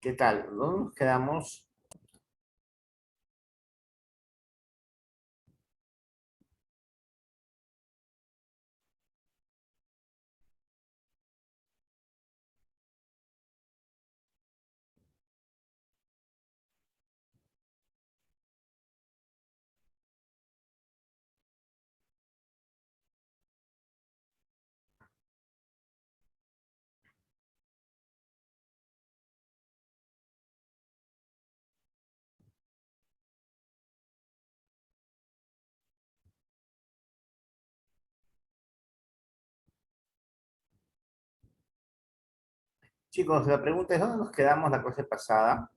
¿Qué tal? ¿Dónde nos quedamos? Chicos, la pregunta es, ¿dónde nos quedamos la clase pasada?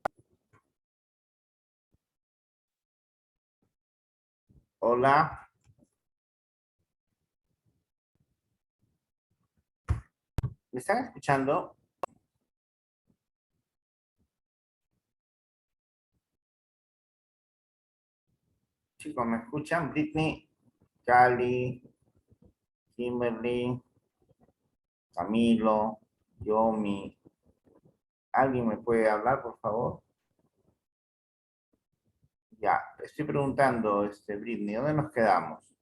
Hola, ¿me están escuchando? Chicos, ¿me escuchan? Britney, Cali, Kimberly, Camilo, Yomi. ¿Alguien me puede hablar, por favor? Ya, estoy preguntando, Britney, ¿dónde nos quedamos?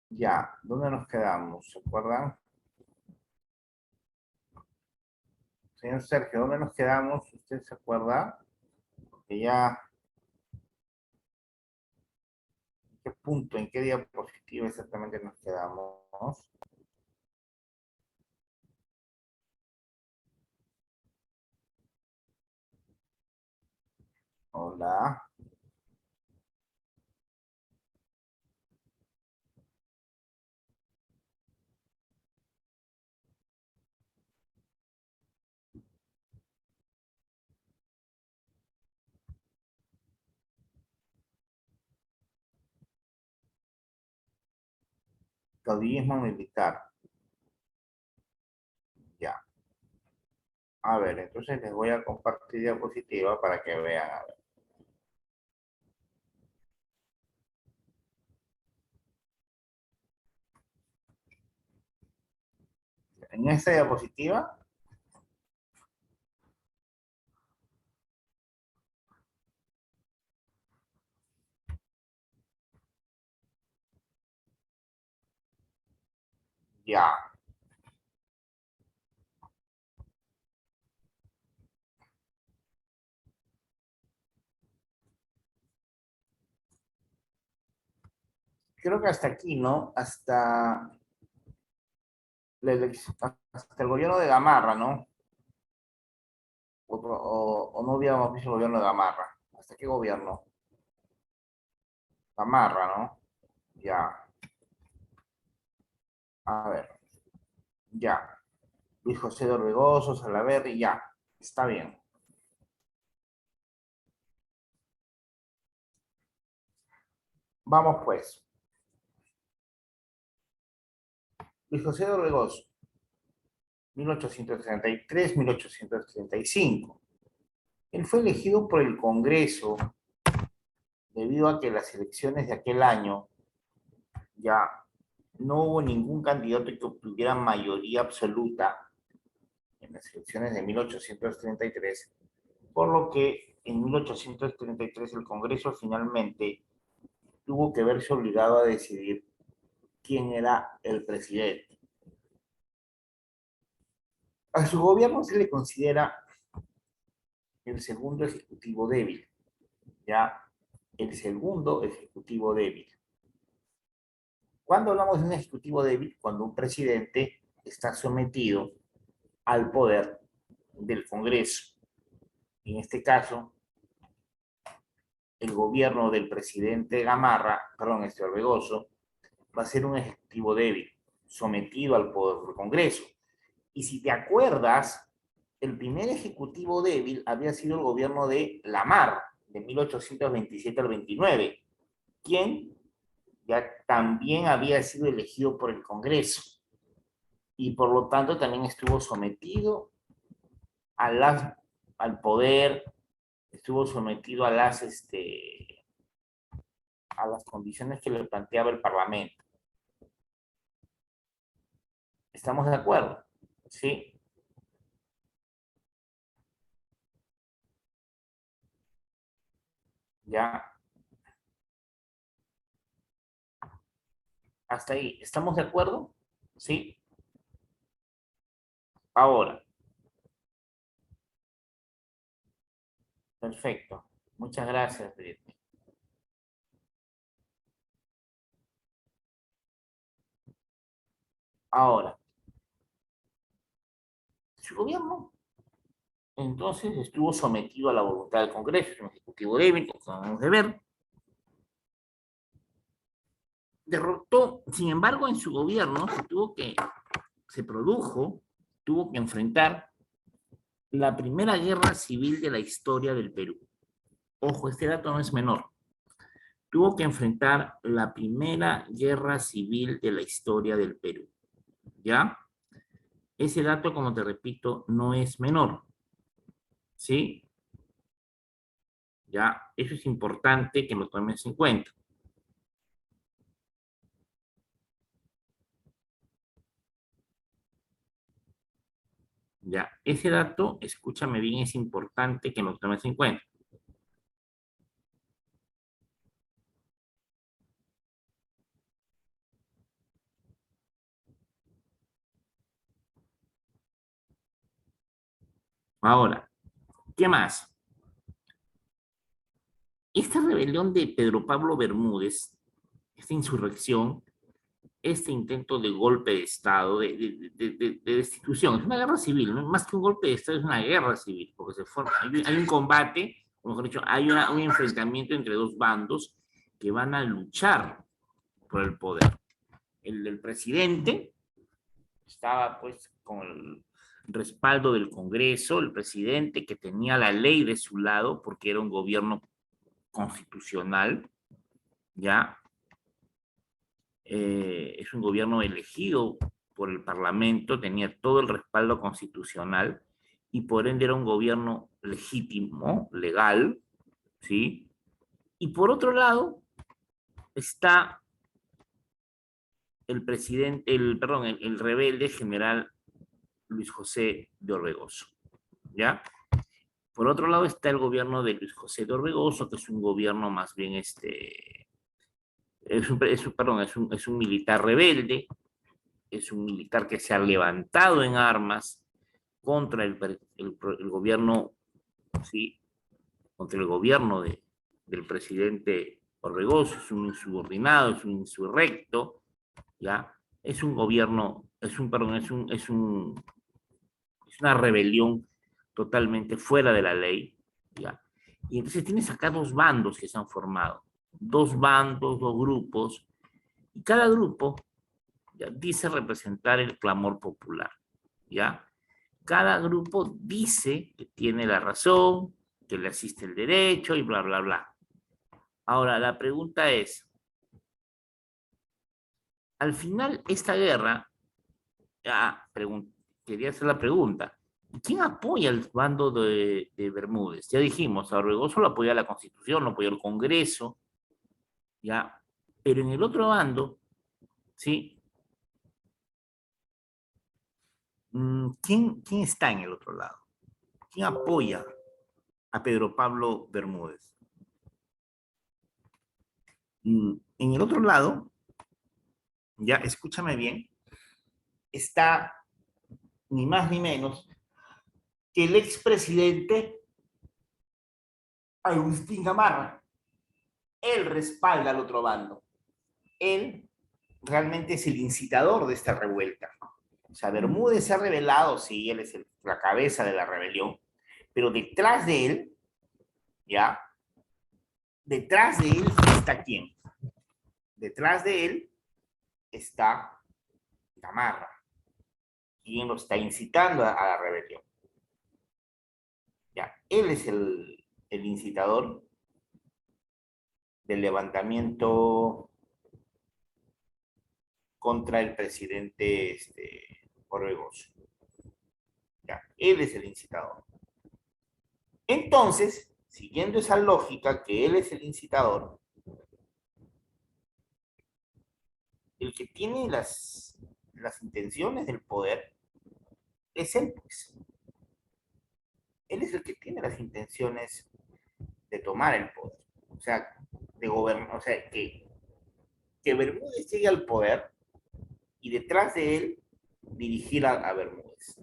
Ya, ¿dónde nos quedamos? ¿Se acuerdan? Señor Sergio, ¿dónde nos quedamos? ¿Usted se acuerda? Que ya, ¿en qué punto, en qué diapositiva exactamente nos quedamos? Hola. Caudillismo militar. Ya. A ver, entonces les voy a compartir diapositiva para que vean. A ver. En esta diapositiva, ya. Creo que hasta aquí, ¿no? Hasta el gobierno de Gamarra, ¿no? O no hubiéramos visto el gobierno de Gamarra. ¿Hasta qué gobierno? Gamarra, ¿no? Ya. A ver, ya. Luis José de Orbegoso, Salaverry, ya. Está bien. Vamos pues. Luis José de Orbegoso, 1833-1835. Él fue elegido por el Congreso debido a que las elecciones de aquel año ya no hubo ningún candidato que obtuviera mayoría absoluta en las elecciones de 1833, por lo que en 1833 el Congreso finalmente tuvo que verse obligado a decidir quién era el presidente. A su gobierno se le considera el segundo ejecutivo débil, ya el segundo ejecutivo débil. Cuando hablamos de un ejecutivo débil, cuando un presidente está sometido al poder del Congreso. En este caso, el gobierno del presidente Gamarra, perdón, Orbegoso, va a ser un ejecutivo débil, sometido al poder del Congreso. Y si te acuerdas, el primer ejecutivo débil había sido el gobierno de Lamar, de 1827 al 29, quien ya también había sido elegido por el Congreso y por lo tanto también estuvo sometido a al poder, estuvo sometido a a las condiciones que le planteaba el Parlamento. ¿Estamos de acuerdo? Sí. Ya. Hasta ahí. ¿Estamos de acuerdo? Sí. Ahora. Perfecto. Muchas gracias, Britney. Ahora, su gobierno entonces estuvo sometido a la voluntad del Congreso, es un ejecutivo débil, como acabamos de ver. Derrotó, sin embargo, en su gobierno se produjo, tuvo que enfrentar la primera guerra civil de la historia del Perú. Ojo, este dato no es menor. Tuvo que enfrentar la primera guerra civil de la historia del Perú. ¿Ya? Ese dato, como te repito, no es menor. ¿Sí? ¿Ya? Eso es importante que lo tomes en cuenta. ¿Ya? Ese dato, escúchame bien, es importante que lo tomes en cuenta. Ahora, ¿qué más? Esta rebelión de Pedro Pablo Bermúdez, esta insurrección, este intento de golpe de Estado, de destitución, es una guerra civil, ¿no? Más que un golpe de Estado, es una guerra civil, porque hay un combate, o mejor dicho, un enfrentamiento entre dos bandos que van a luchar por el poder. El del presidente estaba pues con el respaldo del Congreso, el presidente que tenía la ley de su lado porque era un gobierno constitucional, ¿ya? Es un gobierno elegido por el Parlamento, tenía todo el respaldo constitucional y por ende era un gobierno legítimo, legal, ¿sí? Y por otro lado está el presidente, perdón, el rebelde general Luis José de Orbegoso, ¿ya? Por otro lado está el gobierno de Luis José de Orbegoso, que es un gobierno más bien, perdón, es un militar rebelde, es un militar que se ha levantado en armas contra el gobierno, ¿sí? Contra el gobierno del presidente Orbegoso, es un insubordinado, es un insurrecto, ¿ya? Es un gobierno, perdón, es una rebelión totalmente fuera de la ley, ¿ya? Y entonces tienes acá dos bandos que se han formado, dos bandos, dos grupos, y cada grupo ya dice representar el clamor popular, ¿ya? Cada grupo dice que tiene la razón, que le asiste el derecho y bla, bla, bla. Ahora, la pregunta es, al final, esta guerra, ah, quería hacer la pregunta, ¿quién apoya el bando de Bermúdez? Ya dijimos, Orbegoso lo apoya la Constitución, lo apoya el Congreso, ¿ya? Pero en el otro bando, ¿sí? ¿Quién está en el otro lado? ¿Quién apoya a Pedro Pablo Bermúdez? En el otro lado, ya escúchame bien, está ni más ni menos que el expresidente Agustín Gamarra. Él respalda al otro bando. Él realmente es el incitador de esta revuelta. O sea, Bermúdez se ha revelado, sí, él es la cabeza de la rebelión, pero detrás de él, ¿ya? Detrás de él está quién? Detrás de él está Gamarra, quien lo está incitando a la rebelión. ¿Ya? Él es el incitador del levantamiento contra el presidente Orbegoso. ¿Ya? Él es el incitador. Entonces, siguiendo esa lógica que él es el incitador, el que tiene las intenciones del poder es él, pues. Él es el que tiene las intenciones de tomar el poder. O sea, de gobernar, o sea, que Bermúdez llegue al poder y detrás de él dirigir a Bermúdez.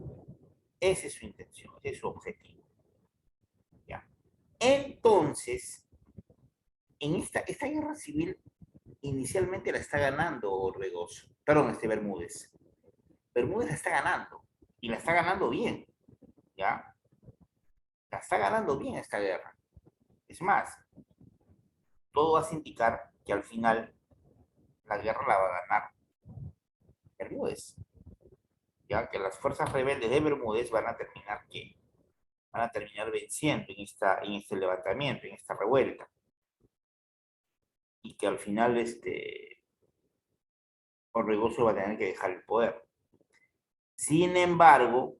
Esa es su intención, ese es su objetivo. ¿Ya? Entonces, en esta guerra civil inicialmente la está ganando Orbegoso, perdón, Bermúdez. Bermúdez la está ganando y la está ganando bien, ¿ya? La está ganando bien esta guerra. Es más, todo hace indicar que al final la guerra la va a ganar Bermúdez, ya que las fuerzas rebeldes de Bermúdez van a terminar venciendo en este levantamiento, en esta revuelta, y que al final Orbegoso va a tener que dejar el poder. Sin embargo,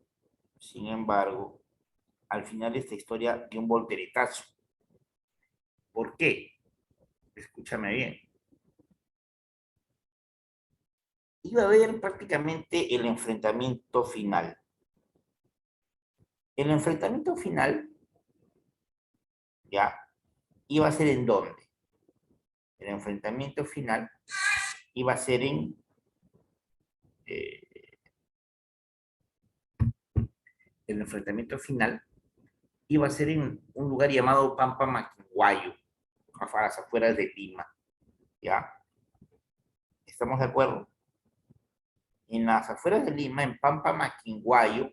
al final esta historia dio un volteretazo. ¿Por qué? Escúchame bien. Iba a haber prácticamente el enfrentamiento final. El enfrentamiento final, ya, iba a ser en dónde. El enfrentamiento final iba a ser eh, el enfrentamiento final iba a ser en un lugar llamado Pampa Maquinguayo, a las afueras de Lima, ¿ya? ¿Estamos de acuerdo? En las afueras de Lima, en Pampa Maquinguayo,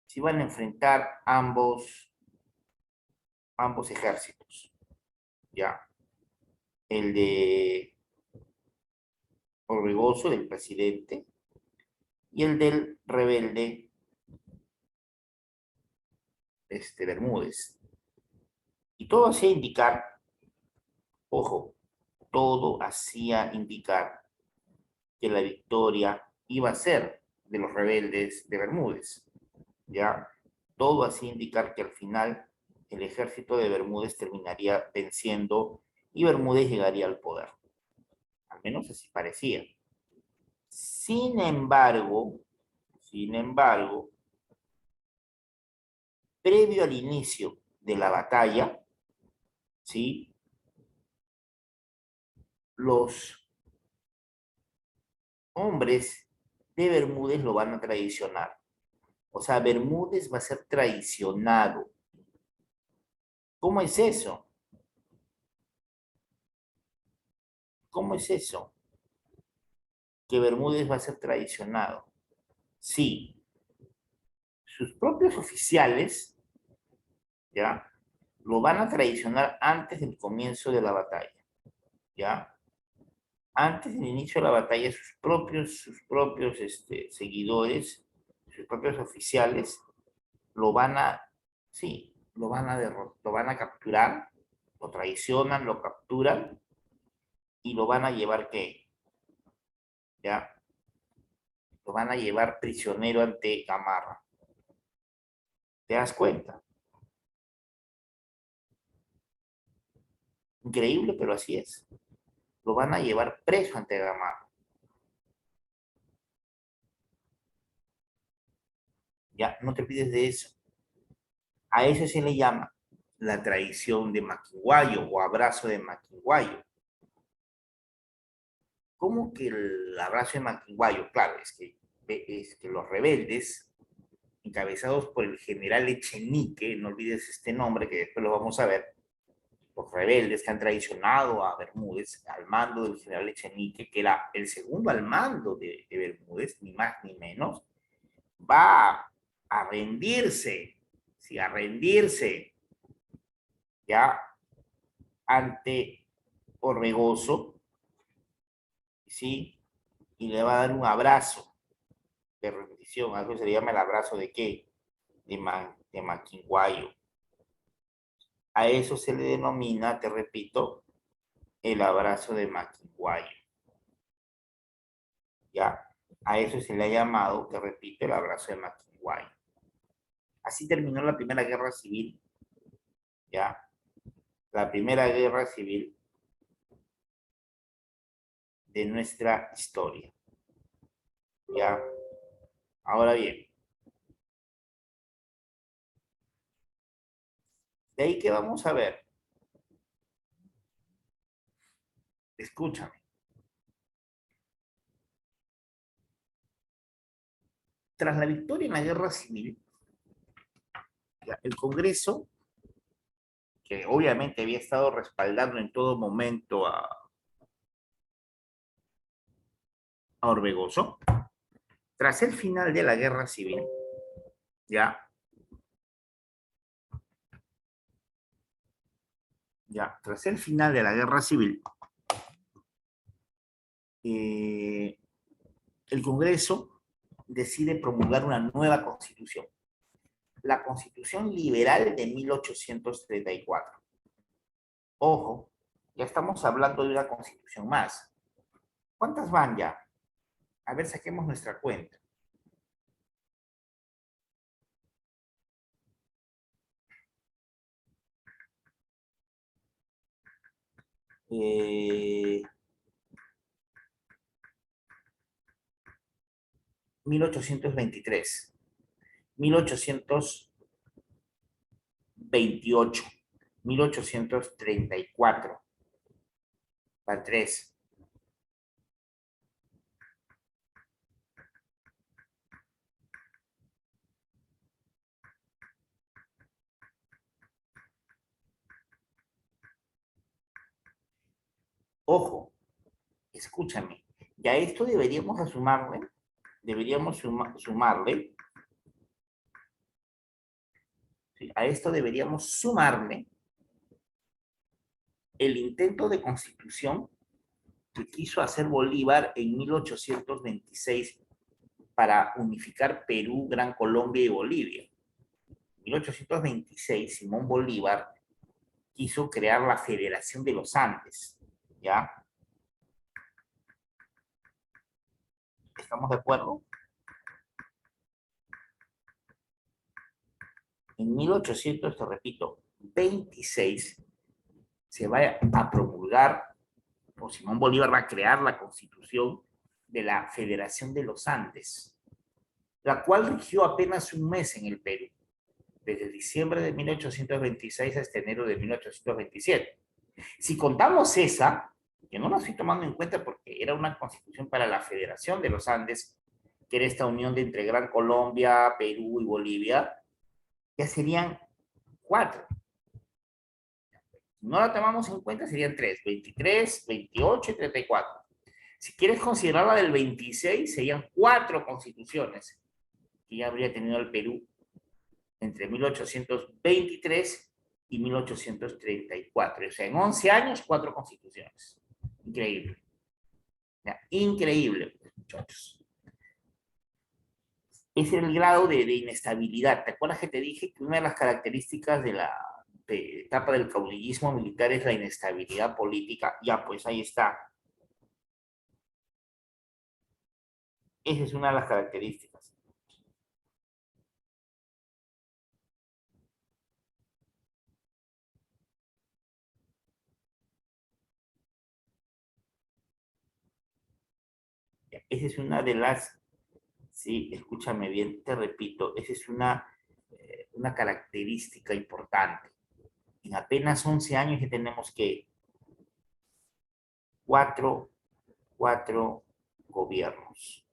se iban a enfrentar ambos ejércitos, ¿ya? El de Orbegoso, del presidente, y el del rebelde, Bermúdez. Y todo hacía indicar, ojo, todo hacía indicar que la victoria iba a ser de los rebeldes de Bermúdez, ¿ya? Todo hacía indicar que al final el ejército de Bermúdez terminaría venciendo y Bermúdez llegaría al poder. Al menos así parecía. Sin embargo, sin embargo, previo al inicio de la batalla, ¿sí? Los hombres de Bermúdez lo van a traicionar. O sea, Bermúdez va a ser traicionado. ¿Cómo es eso? ¿Cómo es eso? Que Bermúdez va a ser traicionado. Sí, sus propios oficiales, ¿ya? Lo van a traicionar antes del comienzo de la batalla, ¿ya? Antes del inicio de la batalla, sus propios seguidores, sus propios oficiales, lo van a, sí, lo van a capturar, lo traicionan, lo capturan y lo van a llevar, ¿qué? ¿Ya? Lo van a llevar prisionero ante Gamarra. ¿Te das cuenta? Increíble, pero así es. Lo van a llevar preso ante Gamarra. Ya, no te pides de eso. A eso se le llama la traición de Maquinguayo o abrazo de Maquinguayo. ¿Cómo que el abrazo de Maquinguayo? Claro, es que los rebeldes, encabezados por el general Echenique, no olvides este nombre que después lo vamos a ver, los rebeldes que han traicionado a Bermúdez al mando del general Echenique, que era el segundo al mando de Bermúdez, ni más ni menos, va a rendirse, sí, a rendirse ya ante Orbegoso, ¿sí? Y le va a dar un abrazo de rendición, algo se le llama el abrazo de qué? De Maquinguayo. A eso se le denomina, te repito, el abrazo de Maquinguayo. ¿Ya? A eso se le ha llamado, te repito, el abrazo de Maquinguayo. Así terminó la Primera Guerra Civil, ¿ya? La Primera Guerra Civil de nuestra historia. ¿Ya? Ahora bien, de ahí que vamos a ver. Escúchame. Tras la victoria en la guerra civil, ya, el Congreso, que obviamente había estado respaldando en todo momento a Orbegoso, tras el final de la guerra civil, ya, tras el final de la guerra civil, el Congreso decide promulgar una nueva constitución, la Constitución Liberal de 1834. Ojo, ya estamos hablando de una constitución más. ¿Cuántas van ya? A ver, saquemos nuestra cuenta. Eh, 1823, 1828, 1834, para 3. Ojo, escúchame, ya esto sumarle, ¿sí? A esto deberíamos sumarle el intento de constitución que quiso hacer Bolívar en 1826 para unificar Perú, Gran Colombia y Bolivia. En 1826, Simón Bolívar quiso crear la Federación de los Andes, ¿ya? ¿Estamos de acuerdo? En 1800, te repito, 26, se va a promulgar, o Simón Bolívar va a crear la Constitución de la Federación de los Andes, la cual rigió apenas un mes en el Perú, desde diciembre de 1826 hasta enero de 1827. Si contamos esa, que no la estoy tomando en cuenta porque era una constitución para la Federación de los Andes, que era esta unión de entre Gran Colombia, Perú y Bolivia, ya serían 4. Si no la tomamos en cuenta, serían 3, 23, 28 y 34. Si quieres considerar la del 26, serían 4 constituciones que ya habría tenido el Perú entre 1823 y 1834. O sea, en 11 años, 4 constituciones. Increíble. Ya, increíble, muchachos. Ese es el grado de inestabilidad. ¿Te acuerdas que te dije que una de las características de la etapa del caudillismo militar es la inestabilidad política? Ya, pues ahí está. Esa es una de las características. Esa es una de las, sí, escúchame bien, te repito, esa es una característica importante. En apenas 11 años ya tenemos que cuatro gobiernos.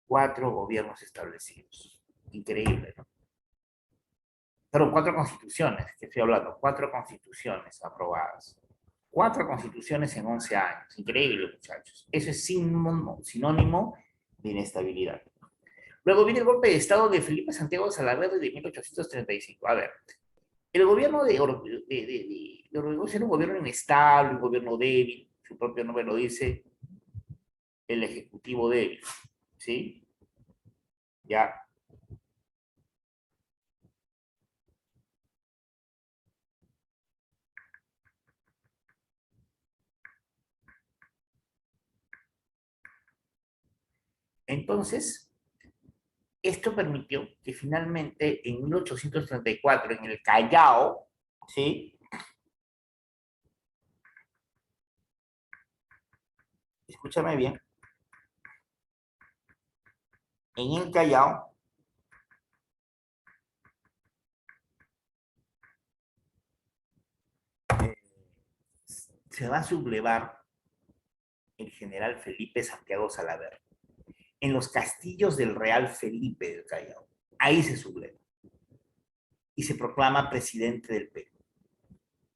4 gobiernos establecidos. Increíble, ¿no? Pero 4 constituciones, que estoy hablando, 4 constituciones aprobadas. 4 constituciones en 11 años. Increíble, muchachos. Eso es sinónimo de inestabilidad. Luego viene el golpe de Estado de Felipe Santiago de Salaverry de 1835. A ver, el gobierno de Orbegoso era un gobierno inestable, un gobierno débil, su propio nombre lo dice, el ejecutivo débil, ¿sí? Ya. Entonces, esto permitió que finalmente en 1834, en el Callao, ¿sí? escúchame bien, en el Callao eh, se va a sublevar el general Felipe Santiago Salaverry, en los castillos del Real Felipe del Callao. Ahí se subleva y se proclama presidente del Perú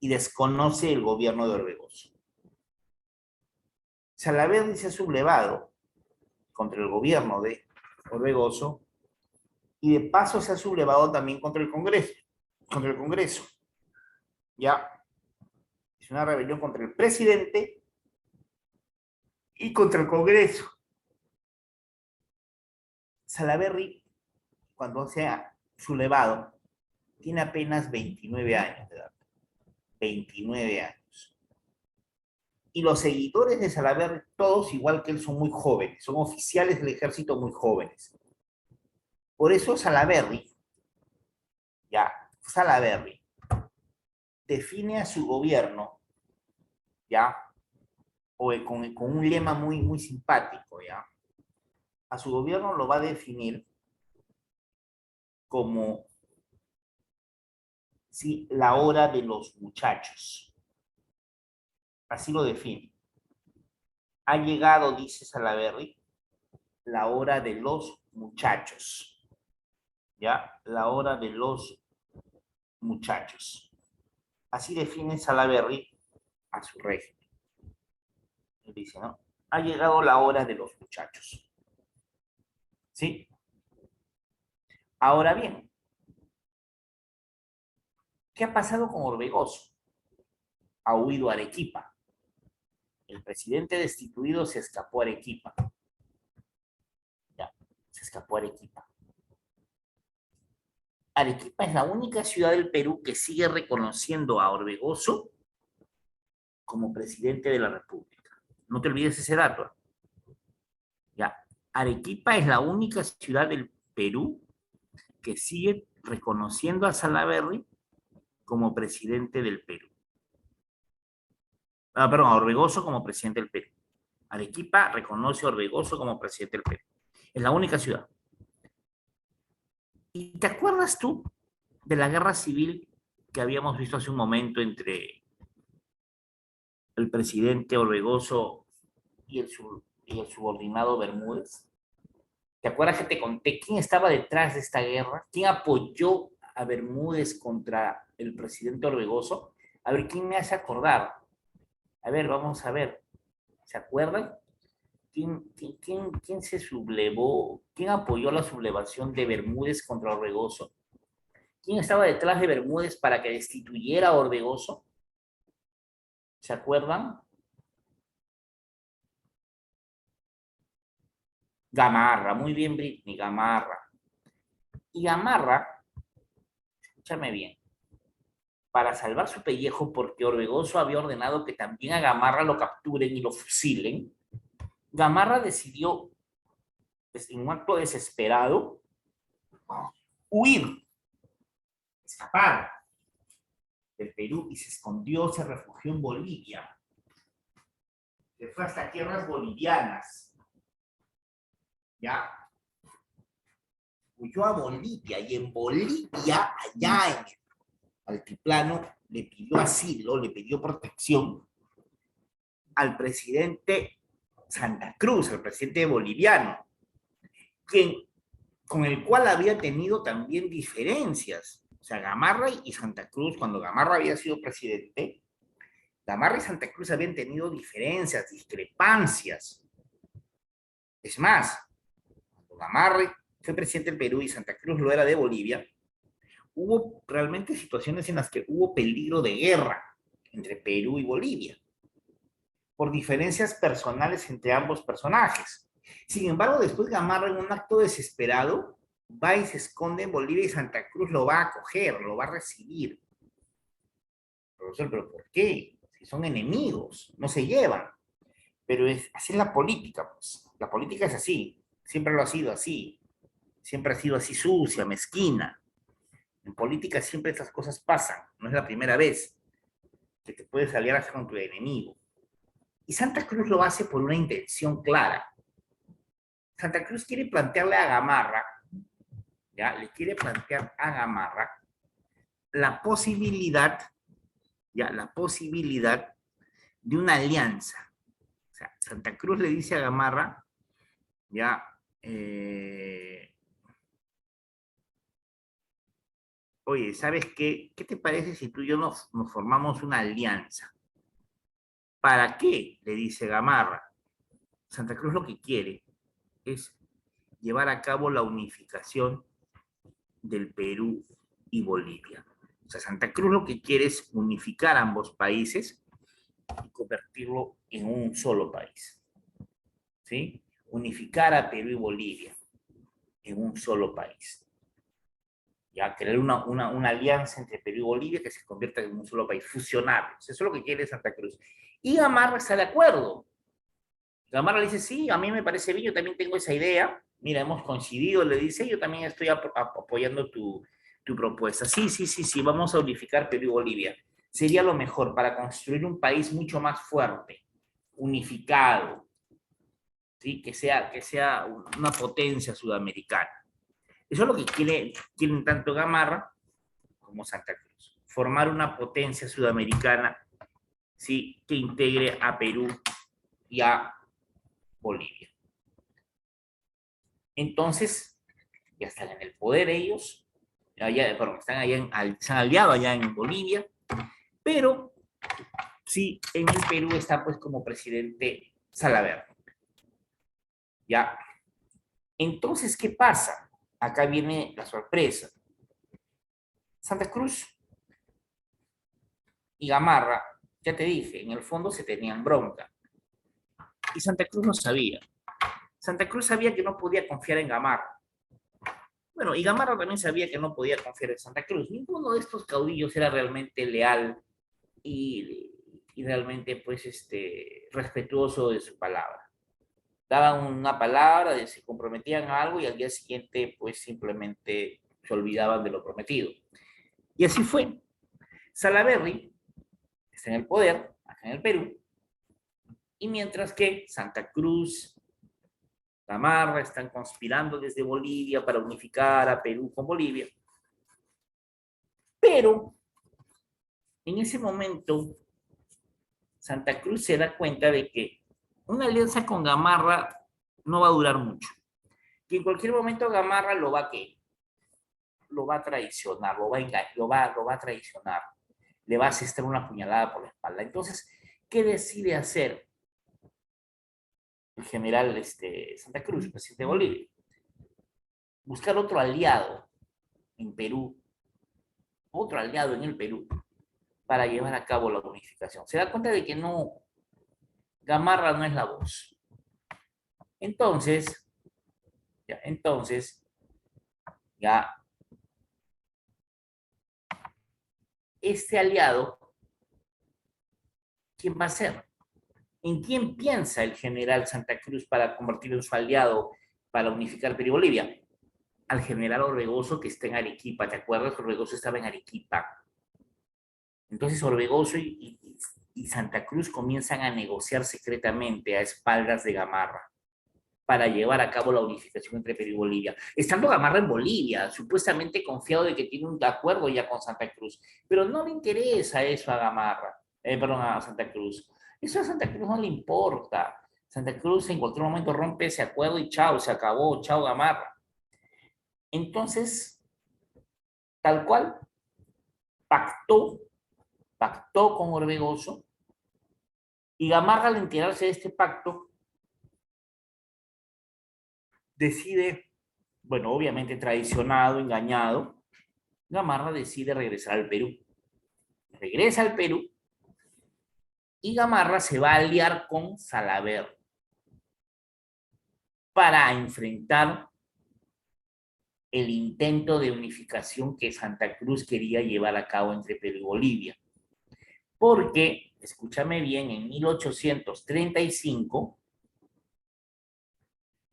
y desconoce el gobierno de Orbegoso. Salaverry se ha sublevado contra el gobierno de Orbegoso y de paso se ha sublevado también contra el Congreso. Contra el Congreso. Ya es una rebelión contra el presidente y contra el Congreso. Salaverry, cuando se ha sublevado, tiene apenas 29 años de edad. 29 años. Y los seguidores de Salaverry, todos igual que él, son muy jóvenes, son oficiales del ejército muy jóvenes. Por eso Salaverry, Salaverry, define a su gobierno, ya, o con un lema muy simpático, ya. A su gobierno lo va a definir como, sí, la hora de los muchachos. Así lo define. Ha llegado, dice Salaverry, la hora de los muchachos. ¿Ya? La hora de los muchachos. Así define Salaverry a su régimen. Él dice, ¿no? Ha llegado la hora de los muchachos. ¿Sí? Ahora bien, ¿qué ha pasado con Orbegoso? Ha huido a Arequipa. El presidente destituido se escapó a Arequipa. Ya, se escapó a Arequipa. Arequipa es la única ciudad del Perú que sigue reconociendo a Orbegoso como presidente de la República. No te olvides ese dato. Ya, Arequipa es la única ciudad del Perú que sigue reconociendo a Salaverry como presidente del Perú. Perdón, a Orbegoso como presidente del Perú. Arequipa reconoce a Orbegoso como presidente del Perú. Es la única ciudad. ¿Y te acuerdas tú de la guerra civil que habíamos visto hace un momento entre el presidente Orbegoso y el subordinado Bermúdez? ¿Te acuerdas que te conté quién estaba detrás de esta guerra? ¿Quién apoyó a Bermúdez contra el presidente Orbegoso? A ver, ¿quién me hace acordar? A ver, vamos a ver. ¿Se acuerdan? ¿Quién se sublevó? ¿Quién apoyó la sublevación de Bermúdez contra Orbegoso? ¿Quién estaba detrás de Bermúdez para que destituyera a Orbegoso? ¿Se acuerdan? Gamarra, muy bien, Britney, Gamarra. Y Gamarra, escúchame bien, para salvar su pellejo, porque Orbegoso había ordenado que también a Gamarra lo capturen y lo fusilen, Gamarra decidió, en un acto desesperado, huir, escapar del Perú y se escondió, se refugió en Bolivia. Se fue hasta tierras bolivianas. Ya. Huyó a Bolivia y en Bolivia, allá en el altiplano, le pidió asilo, le pidió protección al presidente Santa Cruz, al presidente boliviano, quien, con el cual había tenido también diferencias. O sea, Gamarra y Santa Cruz, cuando Gamarra había sido presidente, Gamarra y Santa Cruz habían tenido diferencias, discrepancias. Es más, cuando Gamarra fue presidente del Perú y Santa Cruz lo era de Bolivia, hubo realmente situaciones en las que hubo peligro de guerra entre Perú y Bolivia, por diferencias personales entre ambos personajes. Sin embargo, después Gamarra, en un acto desesperado, va y se esconde en Bolivia y Santa Cruz lo va a acoger, lo va a recibir. Profesor, ¿pero por qué? Si son enemigos, no se llevan. Pero así es la política, pues. La política es así, siempre lo ha sido así. Siempre ha sido así sucia, mezquina. En política siempre estas cosas pasan, no es la primera vez que te puedes aliar hasta con tu enemigo. Y Santa Cruz lo hace por una intención clara. Santa Cruz quiere plantearle a Gamarra, ¿ya? Le quiere plantear a Gamarra la posibilidad, ¿ya? La posibilidad de una alianza. O sea, Santa Cruz le dice a Gamarra, ¿ya? Oye, ¿sabes qué? ¿Qué te parece si tú y yo nos formamos una alianza? ¿Para qué? Le dice Gamarra. Santa Cruz lo que quiere es llevar a cabo la unificación del Perú y Bolivia. O sea, Santa Cruz lo que quiere es unificar ambos países y convertirlo en un solo país. ¿Sí? Unificar a Perú y Bolivia en un solo país. Ya, crear una alianza entre Perú y Bolivia que se convierta en un solo país, fusionarlos. Eso es lo que quiere Santa Cruz. Y Gamarra está de acuerdo. Gamarra le dice, sí, a mí me parece bien, yo también tengo esa idea. Mira, hemos coincidido, le dice, yo también estoy apoyando tu propuesta. Sí, sí, sí, sí, vamos a unificar Perú y Bolivia. Sería lo mejor para construir un país mucho más fuerte, unificado, ¿sí? Que sea una potencia sudamericana. Eso es lo que quieren tanto Gamarra como Santa Cruz. Formar una potencia sudamericana, ¿sí? Que integre a Perú y a Bolivia. Entonces, ya están en el poder ellos, están aliados allá en Bolivia, pero sí, en el Perú está pues como presidente Salaverry. Ya. Entonces, ¿qué pasa? Acá viene la sorpresa. Santa Cruz y Gamarra, ya te dije, en el fondo se tenían bronca. Y Santa Cruz no sabía. Santa Cruz sabía que no podía confiar en Gamarra. Bueno, y Gamarra también sabía que no podía confiar en Santa Cruz. Ninguno de estos caudillos era realmente leal y realmente, pues, respetuoso de su palabra. Daban una palabra, se comprometían a algo y al día siguiente, pues, simplemente se olvidaban de lo prometido. Y así fue. Salaverry está en el poder, acá en el Perú, y mientras que Santa Cruz, Gamarra están conspirando desde Bolivia para unificar a Perú con Bolivia. Pero en ese momento, Santa Cruz se da cuenta de que una alianza con Gamarra no va a durar mucho. Que en cualquier momento Gamarra lo va a traicionar, lo va a traicionar. Le va a asestar una puñalada por la espalda. Entonces, ¿qué decide hacer el general Santa Cruz, presidente de Bolivia? Buscar otro aliado en Perú, otro aliado en el Perú, para llevar a cabo la unificación. Se da cuenta de que no, Gamarra no es la voz. Entonces, ya este aliado, ¿quién va a ser? ¿En quién piensa el general Santa Cruz para convertirlo en su aliado para unificar Perú y Bolivia? Al general Orbegoso que está en Arequipa. ¿Te acuerdas? Orbegoso estaba en Arequipa. Entonces Orbegoso y Santa Cruz comienzan a negociar secretamente a espaldas de Gamarra para llevar a cabo la unificación entre Perú y Bolivia. Estando Gamarra en Bolivia, supuestamente confiado de que tiene un acuerdo ya con Santa Cruz, pero no le interesa eso a Gamarra, perdón, a Santa Cruz. Eso a Santa Cruz no le importa. Santa Cruz en cualquier momento rompe ese acuerdo y chao, se acabó, chao Gamarra. Entonces, tal cual, pactó con Orbegoso y Gamarra al enterarse de este pacto decide, bueno, obviamente traicionado, engañado, Gamarra decide regresar al Perú. Regresa al Perú y Gamarra se va a aliar con Salaverry para enfrentar el intento de unificación que Santa Cruz quería llevar a cabo entre Perú y Bolivia. Porque, escúchame bien, en 1835,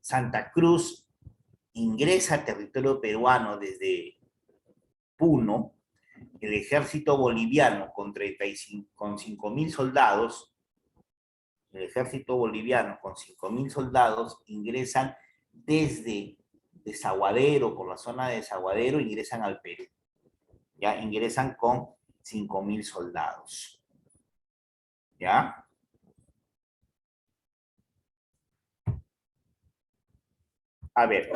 Santa Cruz ingresa a territorio peruano desde Puno. El ejército boliviano con 5.000 soldados el ejército boliviano con 5.000 soldados ingresan desde Desaguadero, por la zona de Desaguadero, ingresan al Perú. Ya ingresan con 5.000 soldados. ¿Ya? A ver,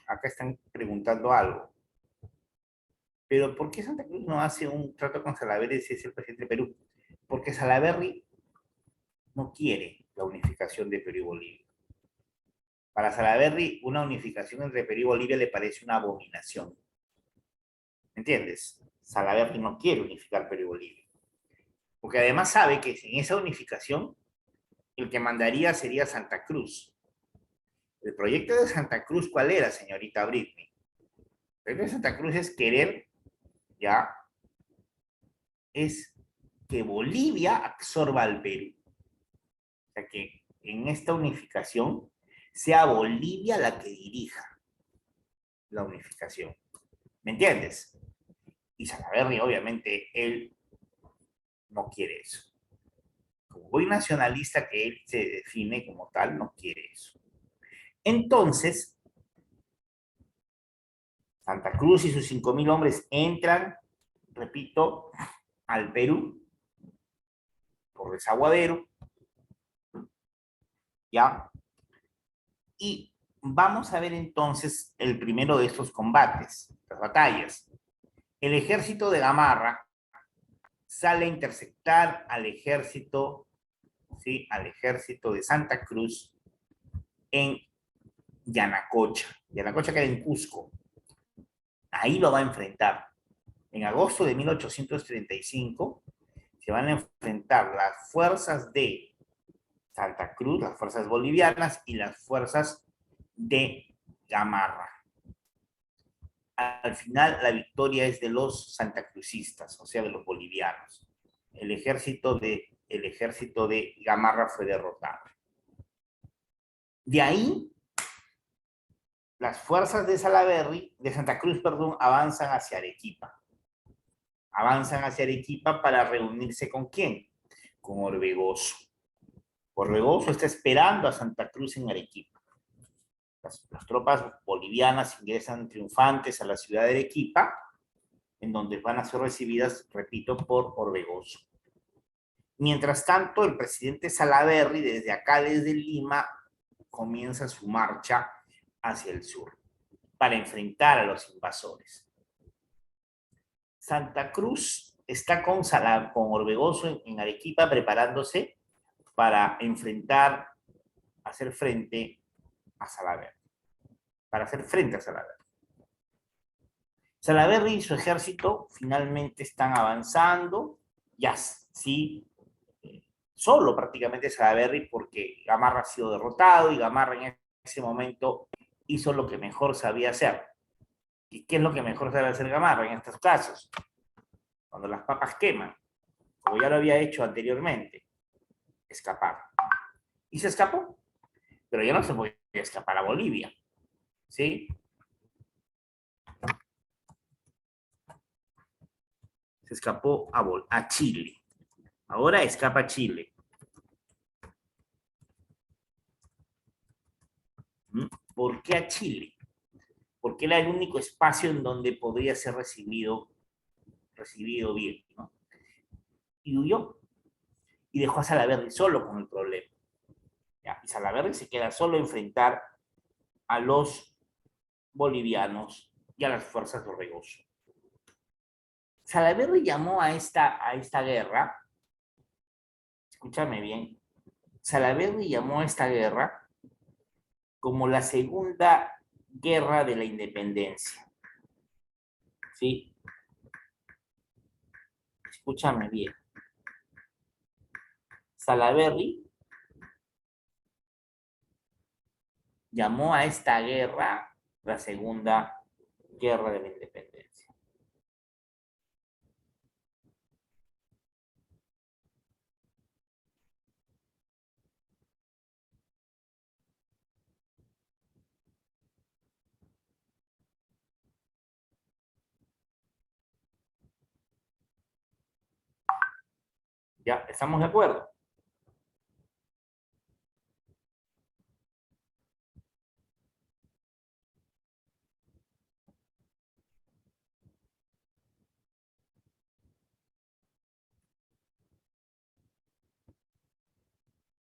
acá están preguntando algo. Pero ¿por qué Santa Cruz no hace un trato con Salaverry si es el presidente de Perú? Porque Salaverry no quiere la unificación de Perú y Bolivia. Para Salaverry, una unificación entre Perú y Bolivia le parece una abominación. ¿Entiendes? Salaverry no quiere unificar Perú y Bolivia. Porque además sabe que en esa unificación el que mandaría sería Santa Cruz. El proyecto de Santa Cruz, ¿cuál era, señorita Britney? El proyecto de Santa Cruz es querer, ya, es que Bolivia absorba al Perú. O sea, que en esta unificación sea Bolivia la que dirija la unificación. ¿Me entiendes? Y Salaverry, obviamente, él no quiere eso. Como buen nacionalista que él se define como tal, no quiere eso. Entonces, Santa Cruz y sus 5.000 hombres entran, repito, al Perú por Desaguadero, ¿ya? Y vamos a ver entonces el primero de estos combates, las batallas. El ejército de Gamarra sale a interceptar al ejército, ¿sí? Al ejército de Santa Cruz en Yanacocha. Yanacocha queda en Cusco. Ahí lo va a enfrentar. En agosto de 1835 se van a enfrentar las fuerzas de Santa Cruz, las fuerzas bolivianas y las fuerzas de Gamarra. Al final la victoria es de los santacrucistas, o sea, de los bolivianos. El ejército de Gamarra fue derrotado. De ahí, las fuerzas de Salaverry, de Santa Cruz, perdón, avanzan hacia Arequipa. Avanzan hacia Arequipa para reunirse ¿con quién? Con Orbegoso. Orbegoso está esperando a Santa Cruz en Arequipa. Las tropas bolivianas ingresan triunfantes a la ciudad de Arequipa, en donde van a ser recibidas, repito, por Orbegoso. Mientras tanto, el presidente Salaverry, desde acá, desde Lima, comienza su marcha hacia el sur para enfrentar a los invasores. Santa Cruz está con Orbegoso en Arequipa preparándose para enfrentar, hacer frente a Salaverry. Para hacer frente a Salaverry. Salaverry y su ejército finalmente están avanzando, ya sí, solo prácticamente Salaverry porque Gamarra ha sido derrotado y Gamarra en ese momento hizo lo que mejor sabía hacer. ¿Y qué es lo que mejor sabe hacer Gamarra en estos casos? Cuando las papas queman, como ya lo había hecho anteriormente, escapar. Y se escapó, pero ya no se podía escapar a Bolivia, ¿sí? Se escapó a Chile. Ahora escapa a Chile. ¿Por qué a Chile? Porque era el único espacio en donde podría ser recibido bien, ¿no? Y huyó. Y dejó a Salaverry solo con el problema. ¿Ya? Y Salaverry se queda solo a enfrentar a los bolivianos y a las fuerzas de Orbegoso. Salaverry llamó a esta guerra, escúchame bien, Salaverry llamó a esta guerra como la Segunda Guerra de la Independencia. ¿Sí? Escúchame bien. Salaverry llamó a esta guerra la Segunda Guerra de la Independencia. ¿Ya? ¿Estamos de acuerdo?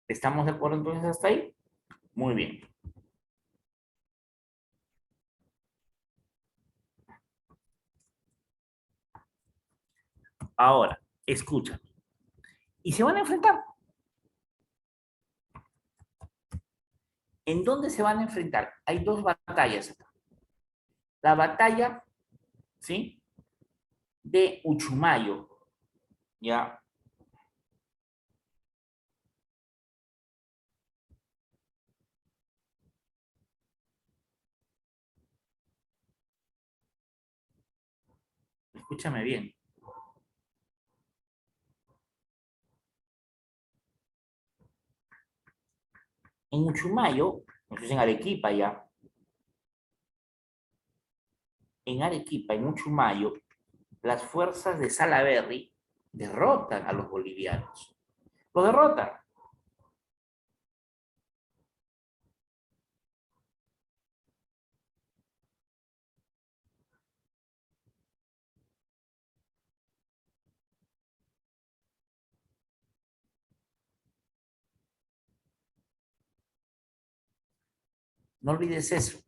¿Estamos de acuerdo entonces hasta ahí? Muy bien. Ahora, escucha. Y se van a enfrentar. ¿En dónde se van a enfrentar? Hay dos batallas acá. La batalla, ¿sí? De Uchumayo, ¿ya? Escúchame bien. En Uchumayo, eso es en Arequipa ya, en Arequipa, en Uchumayo, las fuerzas de Salaverry derrotan a los bolivianos. Lo derrotan. No olvides eso,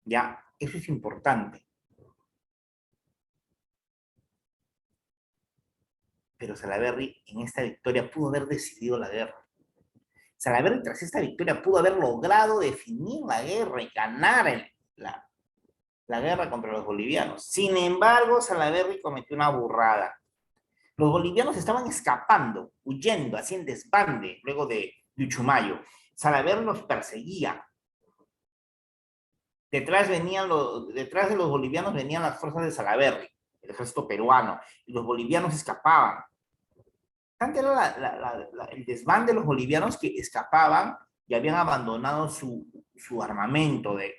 ¿ya? Eso es importante. Pero Salaverry en esta victoria pudo haber decidido la guerra. Salaverry tras esta victoria pudo haber logrado definir la guerra y ganar la guerra contra los bolivianos. Sin embargo, Salaverry cometió una burrada. Los bolivianos estaban escapando, huyendo, así en desbande, luego de Uchumayo. Salaverry los perseguía. Detrás de los bolivianos venían las fuerzas de Salaverry, el ejército peruano, y los bolivianos escapaban. Tanto era el desván de los bolivianos que escapaban y habían abandonado su armamento de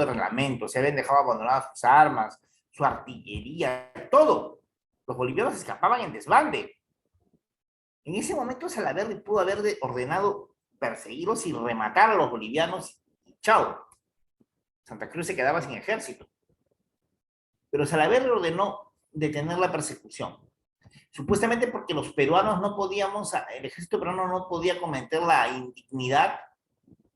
reglamento, se habían dejado abandonadas sus armas, su artillería, todo. Los bolivianos escapaban en desbande. En ese momento Salaverry pudo haber ordenado perseguirlos y rematar a los bolivianos y chao. Santa Cruz se quedaba sin ejército. Pero Salaverry ordenó detener la persecución. Supuestamente porque los peruanos no podíamos, el ejército peruano no podía cometer la indignidad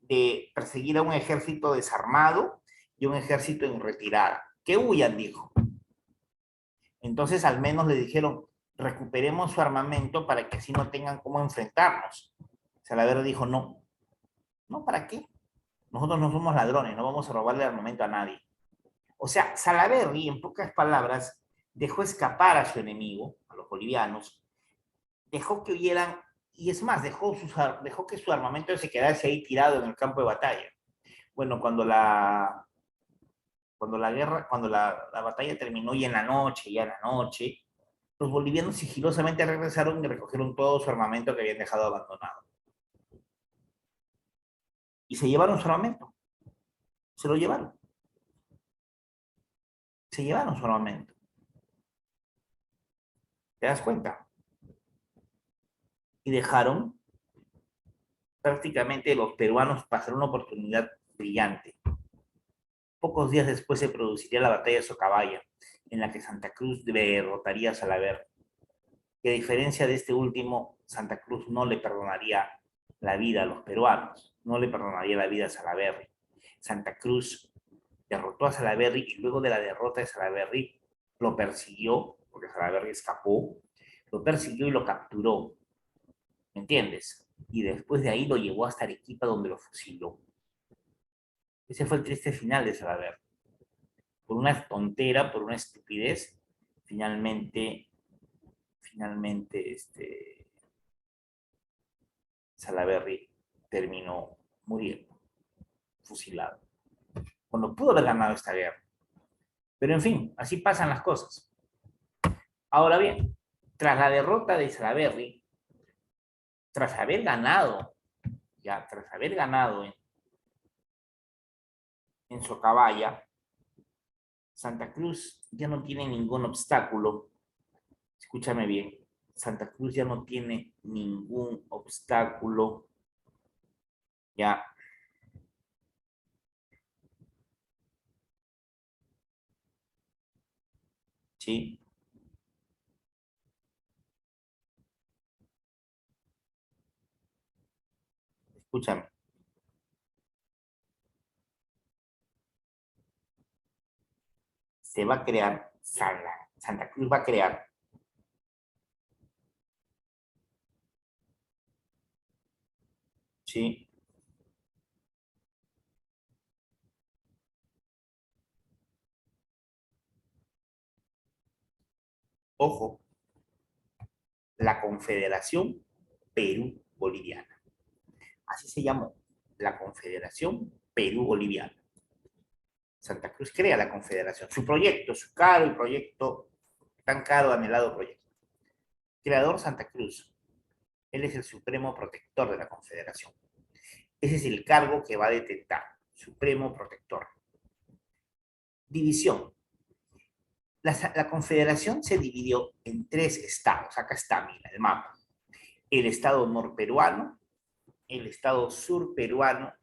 de perseguir a un ejército desarmado y un ejército en retirada. Que huyan, dijo. Entonces al menos le dijeron, recuperemos su armamento para que así no tengan cómo enfrentarnos. Salaverry dijo, no, no, ¿para qué? Nosotros no somos ladrones, no vamos a robarle armamento a nadie. O sea, Salaverry, en pocas palabras, dejó escapar a su enemigo, a los bolivianos, dejó que huyeran, y es más, dejó que su armamento se quedase ahí tirado en el campo de batalla. Bueno, cuando la batalla terminó ya en la noche, los bolivianos sigilosamente regresaron y recogieron todo su armamento que habían dejado abandonado. Y se llevaron su armamento, se lo llevaron, se llevaron su armamento. ¿Te das cuenta? Y dejaron prácticamente los peruanos pasar una oportunidad brillante. Pocos días después se produciría la batalla de Socabaya, en la que Santa Cruz derrotaría a Salaverry. Y a diferencia de este último, Santa Cruz no le perdonaría la vida a los peruanos, no le perdonaría la vida a Salaverry. Santa Cruz derrotó a Salaverry y luego de la derrota de Salaverry lo persiguió, porque Salaverry escapó, lo persiguió y lo capturó, ¿me entiendes? Y después de ahí lo llevó hasta Arequipa donde lo fusiló. Ese fue el triste final de Salaverry. Por una tontera, por una estupidez, finalmente, Salaverry terminó muriendo, fusilado, cuando pudo haber ganado esta guerra. Pero en fin, así pasan las cosas. Ahora bien, tras la derrota de Salaverry, tras haber ganado, tras haber ganado en Socabaya, Santa Cruz ya no tiene ningún obstáculo. Escúchame bien, Santa Cruz ya no tiene ningún obstáculo, ya, ¿sí? escúchame. Se va a crear, Santa Cruz va a crear, ¿sí? Ojo, la Confederación Perú-Boliviana. Así se llamó, la Confederación Perú-Boliviana. Santa Cruz crea la Confederación. Su proyecto, su caro y proyecto, tan caro, anhelado proyecto. Creador Santa Cruz. Él es el supremo protector de la Confederación. Ese es el cargo que va a detentar, supremo protector. División. La Confederación se dividió en 3 estados. Acá está, mira, el mapa. El estado norperuano, el estado surperuano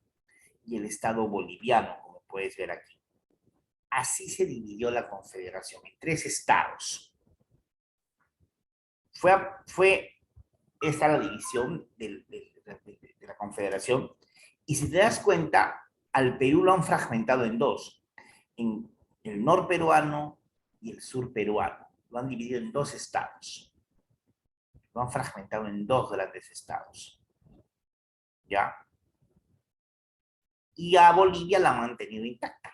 y el estado boliviano, como puedes ver aquí. Así se dividió la Confederación en 3 estados. Fue esta la división de la Confederación. Y si te das cuenta, al Perú lo han fragmentado en 2, en el norperuano y el surperuano. Lo han dividido en 2 estados. Lo han fragmentado en 2 grandes estados. ¿Ya? Y a Bolivia la han mantenido intacta.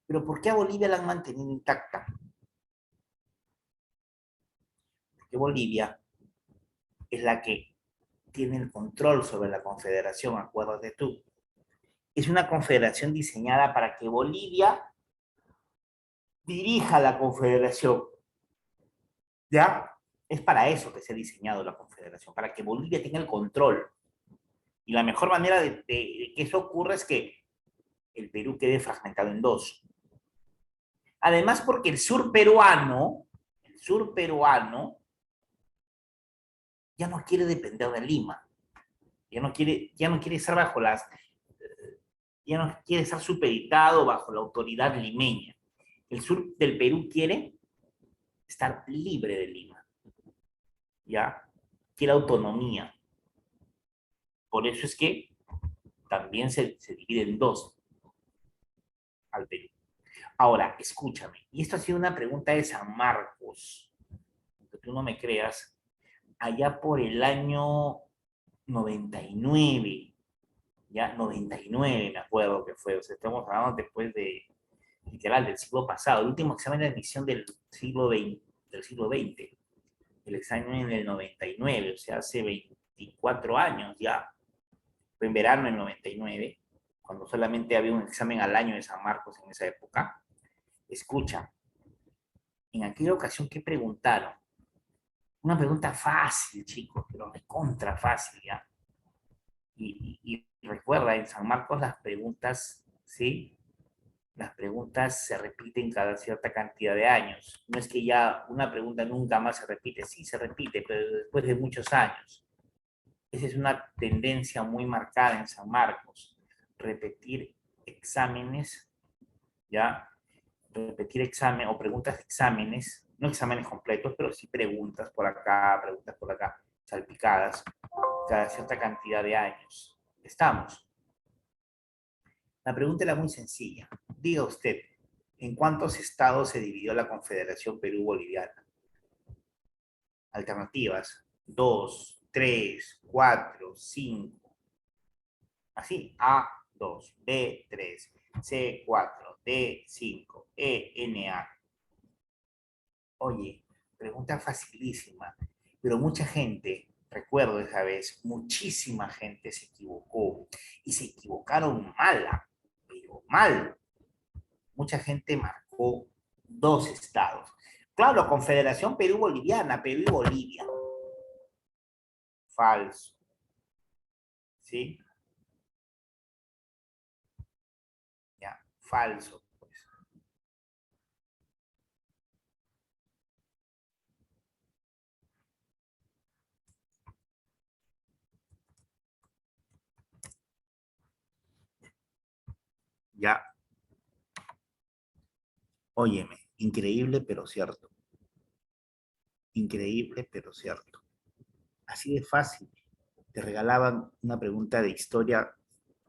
¿Pero por qué a Bolivia la han mantenido intacta? Porque Bolivia es la que tiene el control sobre la confederación, acuérdate tú. Es una confederación diseñada para que Bolivia dirija la confederación. ¿Ya? Es para eso que se ha diseñado la confederación, para que Bolivia tenga el control. Y la mejor manera de que eso ocurra es que el Perú quede fragmentado en 2. Además, porque el sur peruano ya no quiere depender de Lima, ya no quiere estar bajo ya no quiere estar supeditado bajo la autoridad limeña. El sur del Perú quiere estar libre de Lima, ¿ya? Quiere autonomía. Por eso es que también se divide en 2 al Perú. Ahora, escúchame, y esto ha sido una pregunta de San Marcos, aunque tú no me creas, allá por el año 99, ya 99 me acuerdo que fue, o sea, estamos hablando después de, literal, del siglo pasado, el último examen de admisión del siglo XX, el examen en el 99, o sea, hace 24 años ya, fue en verano del 99, cuando solamente había un examen al año de San Marcos en esa época. Escucha, en aquella ocasión, ¿qué preguntaron? Una pregunta fácil, chicos, pero recontra fácil, ¿ya? Y recuerda, en San Marcos las preguntas, ¿sí? Las preguntas se repiten cada cierta cantidad de años. No es que ya una pregunta nunca más se repite, sí se repite, pero después de muchos años. Esa es una tendencia muy marcada en San Marcos. Repetir exámenes, ¿ya? Repetir examen o preguntas de exámenes, no exámenes completos, pero sí preguntas por acá, salpicadas, cada cierta cantidad de años. Estamos. La pregunta era muy sencilla. Diga usted, ¿en cuántos estados se dividió la Confederación Perú-Boliviana? Alternativas: 2, 3, 4, 5. Así, A2, B3, C4, D5, ENA. Oye, pregunta facilísima, pero mucha gente, recuerdo esa vez, muchísima gente se equivocó y se equivocaron mala, pero mal. Mucha gente marcó 2 estados. Claro, Confederación Perú-Boliviana, Perú y Bolivia. Falso, ¿sí? Ya, falso, pues. Ya, óyeme, increíble pero cierto. Increíble pero cierto. Así de fácil. te regalaban una pregunta de historia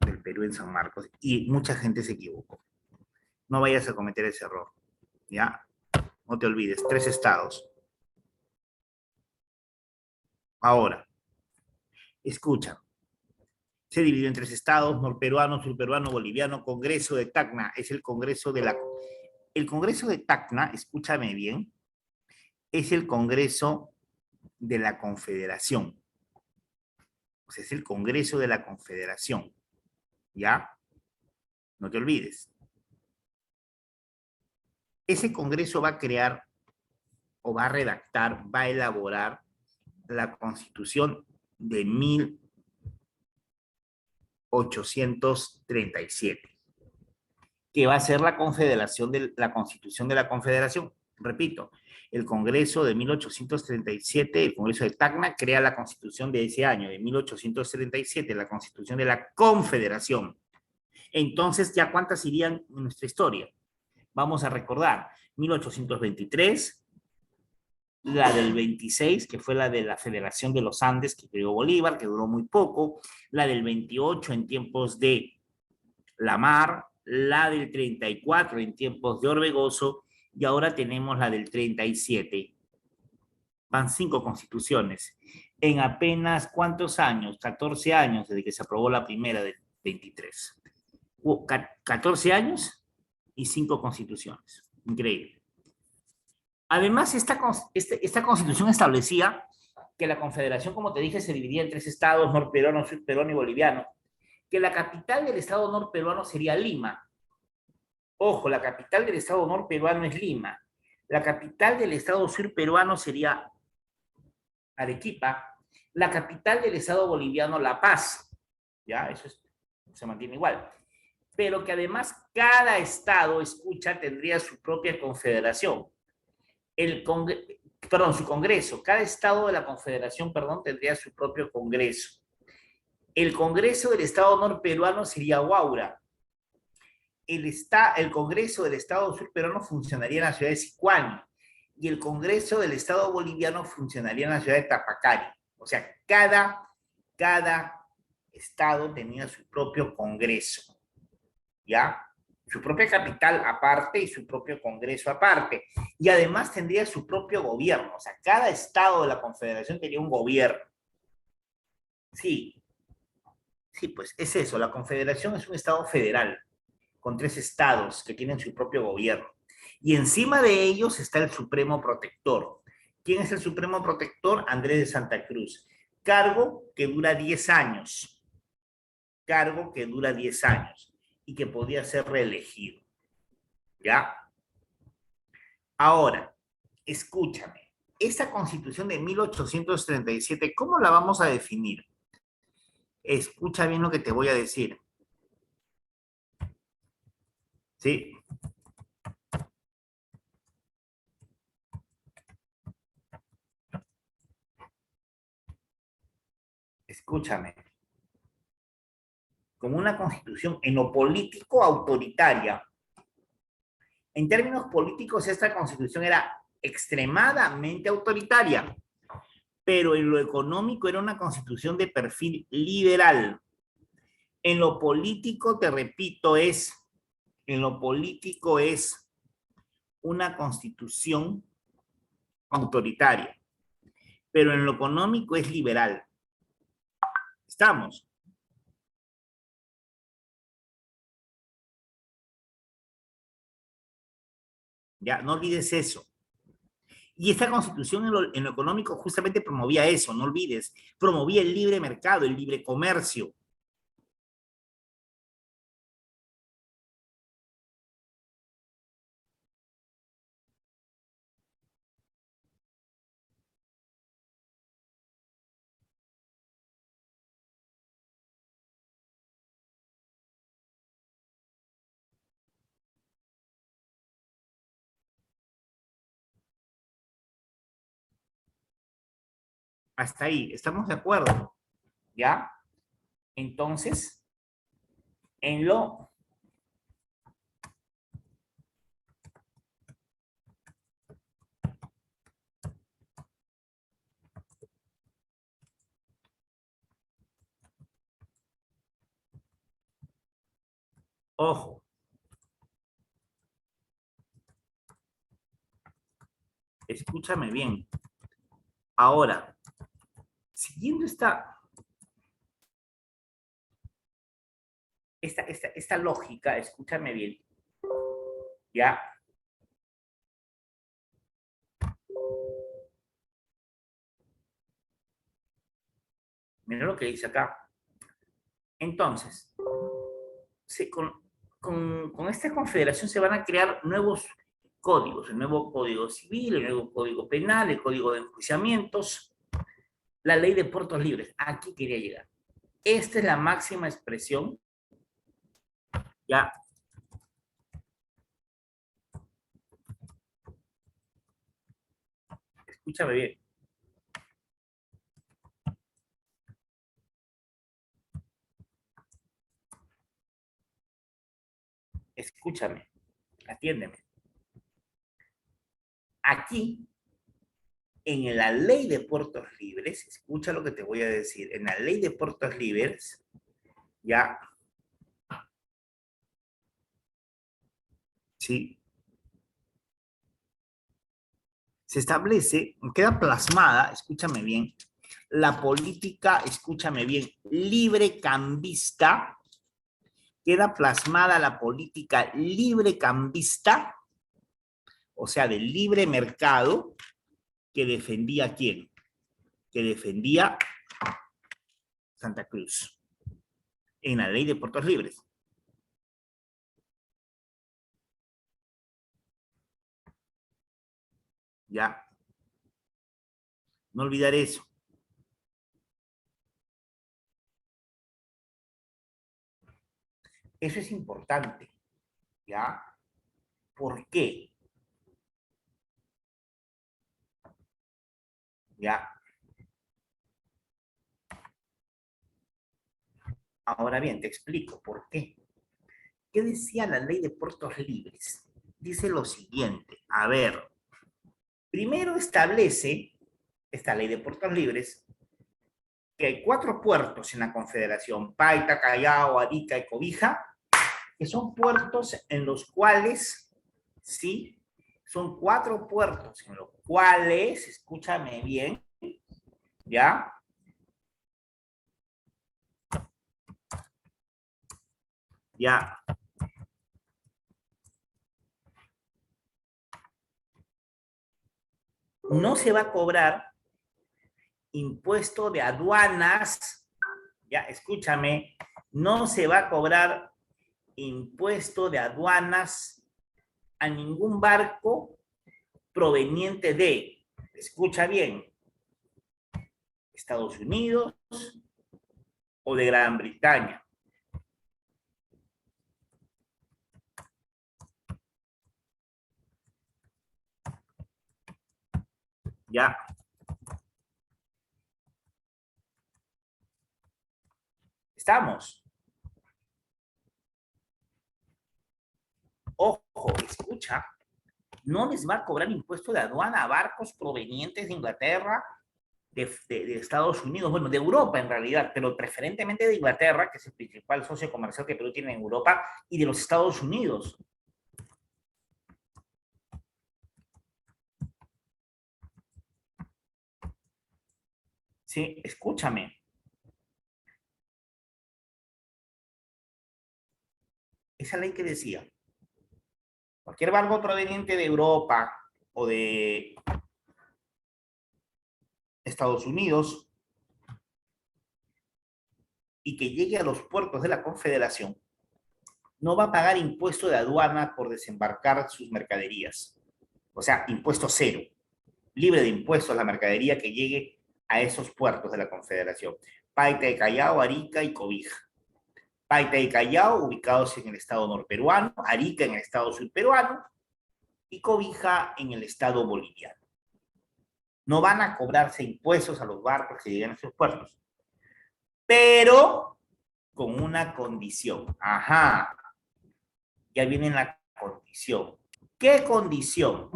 del Perú en San Marcos y mucha gente se equivocó. No vayas a cometer ese error, ¿ya? No te olvides, 3 estados. Ahora, escucha, se dividió en 3 estados, norperuano, surperuano, boliviano, Congreso de Tacna, es el Congreso de la... El Congreso de Tacna, escúchame bien, es el Congreso de la Confederación. O sea, es el Congreso de la Confederación, ¿ya? No te olvides. Ese Congreso va a crear o va a redactar, va a elaborar la Constitución de 1837, que va a ser la confederación de la Constitución de la Confederación. Repito, el Congreso de 1837, el Congreso de Tacna, crea la Constitución de ese año, de 1837, la Constitución de la Confederación. Entonces, ¿ya cuántas irían en nuestra historia? Vamos a recordar, 1823, la del 26, que fue la de la Federación de los Andes, que creó Bolívar, que duró muy poco, la del 28 en tiempos de Lamar, la del 34 en tiempos de Orbegoso, y ahora tenemos la del 37. Van 5 constituciones. En apenas, ¿cuántos años? 14 años desde que se aprobó la primera del 23. 14 años y 5 constituciones. Increíble. Además, esta constitución establecía que la confederación, como te dije, se dividía en 3 estados, norperuano, surperuano y boliviano, que la capital del estado norperuano sería Lima. Ojo, la capital del estado norperuano es Lima. La capital del estado surperuano sería Arequipa. La capital del estado boliviano, La Paz. Ya, eso se mantiene igual. Pero que además cada estado, escucha, tendría su propia confederación. Su congreso. Cada estado de la confederación, tendría su propio congreso. El congreso del estado norperuano sería Huaura. El congreso del estado surperuano funcionaría en la ciudad de Sicuani. Y el congreso del estado boliviano funcionaría en la ciudad de Tapacari. O sea, cada estado tenía su propio congreso. ¿Ya? Su propia capital aparte y su propio congreso aparte. Y además tendría su propio gobierno. O sea, cada estado de la confederación tenía un gobierno. Sí, sí, pues es eso. La confederación es un estado federal con 3 estados que tienen su propio gobierno. Y encima de ellos está el Supremo Protector. ¿Quién es el Supremo Protector? Andrés de Santa Cruz. Cargo que dura 10 años. Cargo que dura 10 años y que podía ser reelegido. ¿Ya? Ahora, escúchame. Esta constitución de 1837, ¿cómo la vamos a definir? Escucha bien lo que te voy a decir. ¿Sí? Escúchame. Como una constitución en lo político autoritaria. En términos políticos, esta constitución era extremadamente autoritaria, pero en lo económico era una constitución de perfil liberal. En lo político, te repito, en lo político es una constitución autoritaria, pero en lo económico es liberal. ¿Estamos? Ya, no olvides eso. Y esta constitución en lo económico justamente promovía eso, no olvides, promovía el libre mercado, el libre comercio. Hasta ahí, ¿estamos de acuerdo? ¿Ya? Entonces, en lo Ojo. Escúchame bien. Ahora, siguiendo esta lógica, escúchame bien. Ya. Mira lo que dice acá. Entonces, con esta confederación se van a crear nuevos códigos, el nuevo código civil, el nuevo código penal, el código de enjuiciamientos, la ley de puertos libres. Aquí quería llegar. Esta es la máxima expresión. Ya, escúchame bien. Escúchame, atiéndeme. Aquí, en la ley de puertos libres, escucha lo que te voy a decir, en la ley de puertos libres, ya, sí, se establece, queda plasmada, escúchame bien, la política, escúchame bien, libre cambista, queda plasmada la política libre cambista, o sea, del libre mercado, que defendía quién, que defendía Santa Cruz, en la ley de puertos libres. Ya, no olvidar eso. Eso es importante, ¿ya? ¿Por qué? ¿Ya? Ahora bien, te explico por qué. ¿Qué decía la ley de puertos libres? Dice lo siguiente, a ver, primero establece esta ley de puertos libres que hay 4 puertos en la Confederación, Paita, Callao, Arica y Cobija, que son puertos en los cuales, sí, son 4 puertos en los cuales, escúchame bien, ¿ya? Ya, no se va a cobrar impuesto de aduanas, ya, escúchame, no se va a cobrar impuesto de aduanas a ningún barco proveniente de, escucha bien, Estados Unidos o de Gran Bretaña. Ya, estamos. Ojo, escucha, no les va a cobrar impuesto de aduana a barcos provenientes de Inglaterra, de Estados Unidos, bueno, de Europa en realidad, pero preferentemente de Inglaterra, que es el principal socio comercial que Perú tiene en Europa, y de los Estados Unidos. Sí, escúchame. Esa ley que decía, cualquier barco proveniente de Europa o de Estados Unidos y que llegue a los puertos de la Confederación, no va a pagar impuesto de aduana por desembarcar sus mercaderías. O sea, impuesto cero. Libre de impuestos la mercadería que llegue a esos puertos de la Confederación. Paita de Callao, Arica y Cobija. Paita y Callao ubicados en el estado norperuano, Arica en el estado surperuano y Cobija en el estado boliviano. No van a cobrarse impuestos a los barcos que lleguen a esos puertos, pero con una condición. Ajá, ya viene la condición. ¿Qué condición?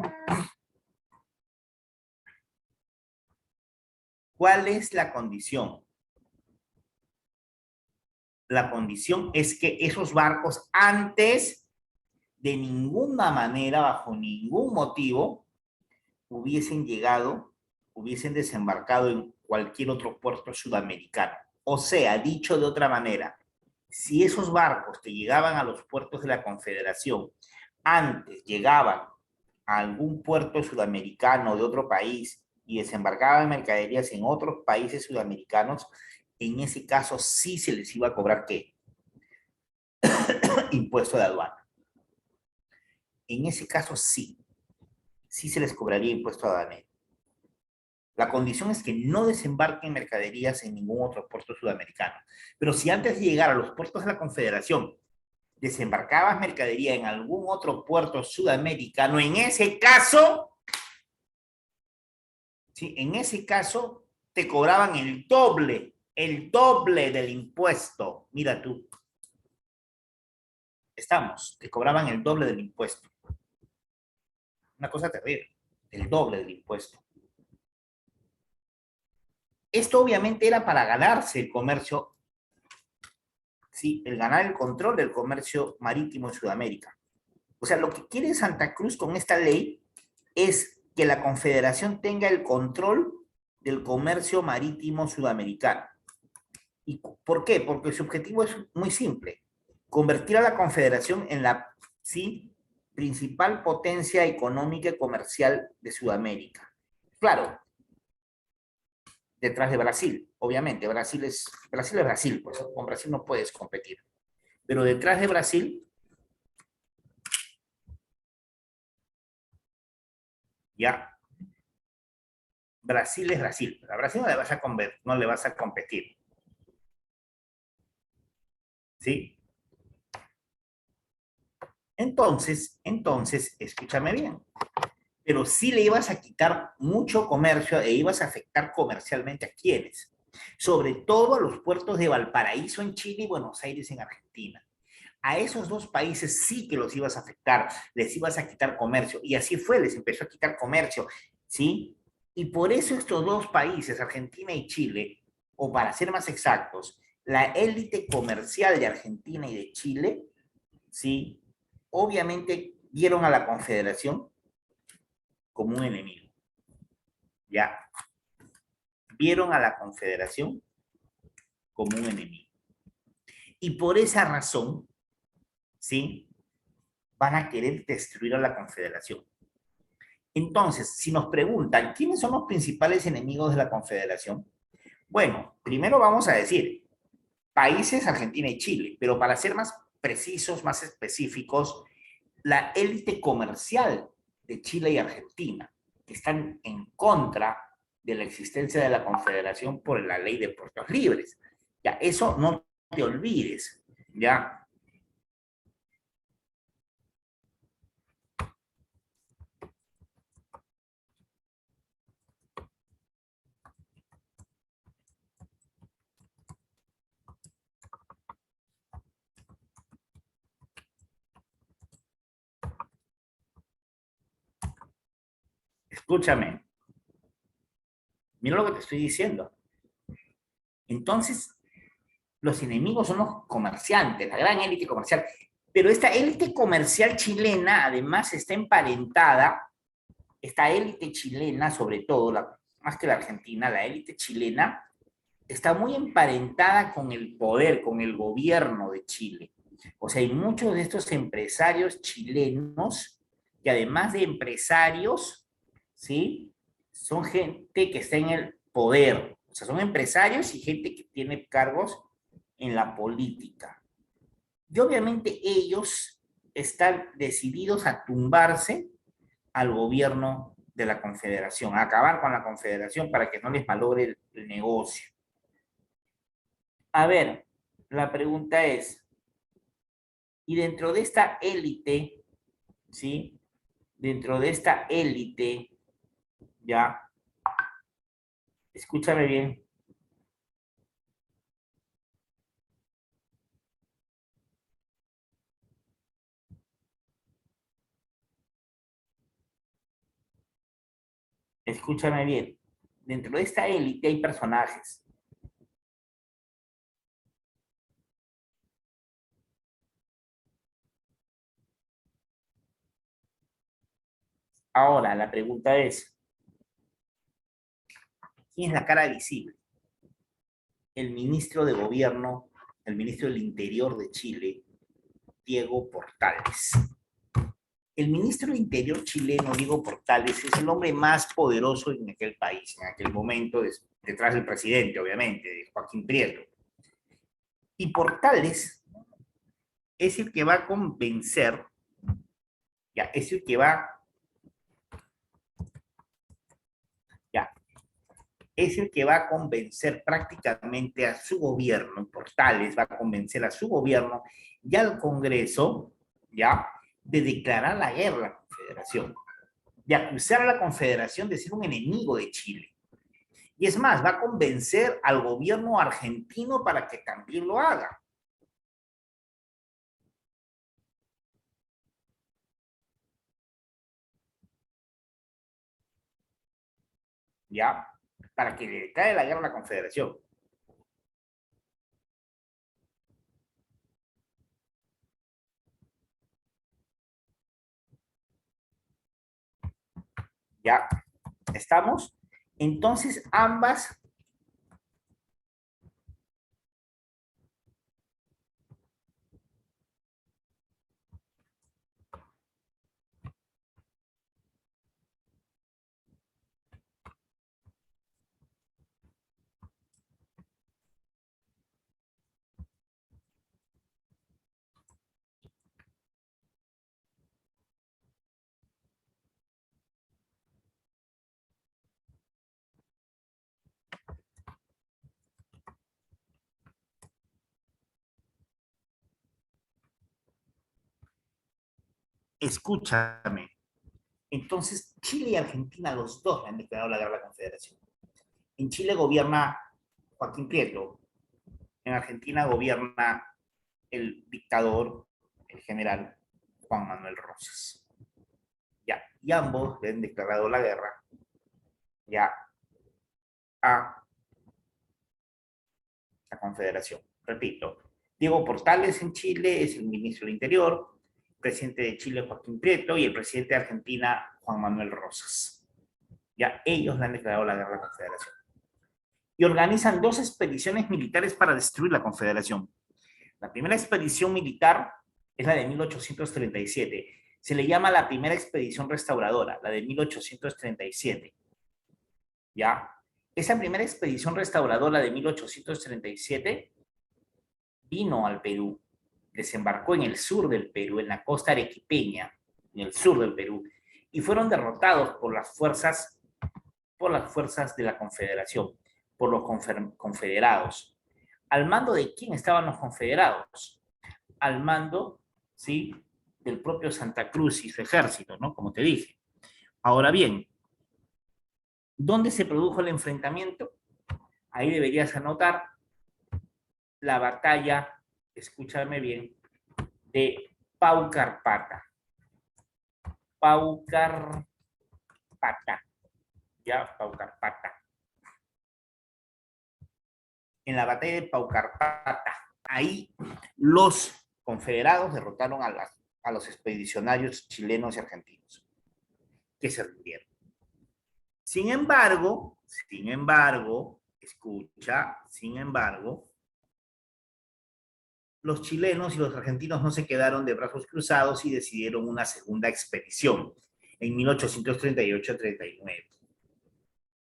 ¿Cuál es la condición? la condición es que esos barcos antes, de ninguna manera, bajo ningún motivo, hubiesen llegado, hubiesen desembarcado en cualquier otro puerto sudamericano. O sea, dicho de otra manera, si esos barcos que llegaban a los puertos de la Confederación antes llegaban a algún puerto sudamericano de otro país y desembarcaban mercaderías en otros países sudamericanos, en ese caso sí se les iba a cobrar ¿qué? Impuesto de aduana. En ese caso sí, sí se les cobraría impuesto aduanero. La condición es que no desembarquen mercaderías en ningún otro puerto sudamericano. Pero si antes de llegar a los puertos de la Confederación desembarcabas mercadería en algún otro puerto sudamericano, en ese caso, ¿sí? En ese caso te cobraban el doble del impuesto. Mira tú, te cobraban el doble del impuesto. Una cosa terrible, el doble del impuesto. Esto obviamente era para ganarse el comercio, sí, el ganar el control del comercio marítimo en Sudamérica. O sea, lo que quiere Santa Cruz con esta ley es que la Confederación tenga el control del comercio marítimo sudamericano. ¿Y por qué? Porque su objetivo es muy simple: convertir a la Confederación en la, sí, principal potencia económica y comercial de Sudamérica. Claro, detrás de Brasil, obviamente. Brasil es Brasil, pues con Brasil no puedes competir. Pero detrás de Brasil, ya, Brasil es Brasil. A Brasil no le vas a competir. ¿Sí? Entonces, escúchame bien, pero sí le ibas a quitar mucho comercio e ibas a afectar comercialmente a quienes, sobre todo a los puertos de Valparaíso en Chile y Buenos Aires en Argentina. A esos dos países sí que los ibas a afectar, les ibas a quitar comercio, y así fue, les empezó a quitar comercio, ¿sí? Y por eso estos dos países, Argentina y Chile, o para ser más exactos, la élite comercial de Argentina y de Chile, ¿sí? Obviamente vieron a la Confederación como un enemigo, ¿ya? Vieron a la Confederación como un enemigo. Y por esa razón, ¿sí? Van a querer destruir a la Confederación. Entonces, si nos preguntan, ¿quiénes son los principales enemigos de la Confederación? Bueno, primero vamos a decir, países Argentina y Chile, pero para ser más precisos, más específicos, la élite comercial de Chile y Argentina, que están en contra de la existencia de la Confederación por la ley de puertos libres. Ya, eso no te olvides, ya. Escúchame, mira lo que te estoy diciendo. Entonces, los enemigos son los comerciantes, la gran élite comercial. Pero esta élite comercial chilena, además, está emparentada, esta élite chilena, sobre todo, más que la argentina, la élite chilena, está muy emparentada con el poder, con el gobierno de Chile. O sea, hay muchos de estos empresarios chilenos que además de empresarios, ¿sí? Son gente que está en el poder. O sea, son empresarios y gente que tiene cargos en la política. Y obviamente ellos están decididos a tumbarse al gobierno de la Confederación, a acabar con la Confederación para que no les malogre el negocio. A ver, la pregunta es, y dentro de esta élite, ¿sí? Dentro de esta élite, ya, escúchame bien, escúchame bien. Dentro de esta élite hay personajes. Ahora, la pregunta es, ¿quién es la cara visible? El ministro de Gobierno, el ministro del Interior de Chile, Diego Portales. El ministro del Interior chileno, Diego Portales, es el hombre más poderoso en aquel país, en aquel momento, detrás del presidente, obviamente, de Joaquín Prieto. Y Portales es el que va a convencer, ya, es el que va, ya, es el que va a convencer prácticamente a su gobierno, Portales va a convencer a su gobierno y al Congreso, ya, de declarar la guerra a la Confederación, de acusar a la Confederación de ser un enemigo de Chile. Y es más, va a convencer al gobierno argentino para que también lo haga. ¿Ya? Para que le declare la guerra a la Confederación. ¿Ya? ¿Estamos? Entonces, ambas escúchame. Entonces, Chile y Argentina, los dos le han declarado la guerra a la Confederación. En Chile gobierna Joaquín Prieto, en Argentina gobierna el dictador, el general Juan Manuel Rosas. Ya, y ambos le han declarado la guerra ya a la Confederación. Repito, Diego Portales en Chile es el ministro del Interior, el presidente de Chile Joaquín Prieto y el presidente de Argentina Juan Manuel Rosas. Ya ellos le han declarado la guerra a la Confederación. Y organizan dos expediciones militares para destruir la Confederación. La primera expedición militar es la de 1837. Se le llama la primera expedición restauradora, la de 1837. ¿Ya? Esa primera expedición restauradora de 1837 vino al Perú, desembarcó en el sur del Perú, en la costa arequipeña, en el sur del Perú, y fueron derrotados por las fuerzas de la Confederación, por los confederados. ¿Al mando de quién estaban los confederados? Al mando, ¿sí?, del propio Santa Cruz y su ejército, ¿no? Como te dije. Ahora bien, ¿dónde se produjo el enfrentamiento? Ahí deberías anotar la batalla, escúchame bien, de Paucarpata. Paucarpata, ya, Paucarpata. En la batalla de Paucarpata, ahí los confederados derrotaron a los expedicionarios chilenos y argentinos, que se rindieron. Sin embargo, escucha, sin embargo, los chilenos y los argentinos no se quedaron de brazos cruzados y decidieron una segunda expedición en 1838-39,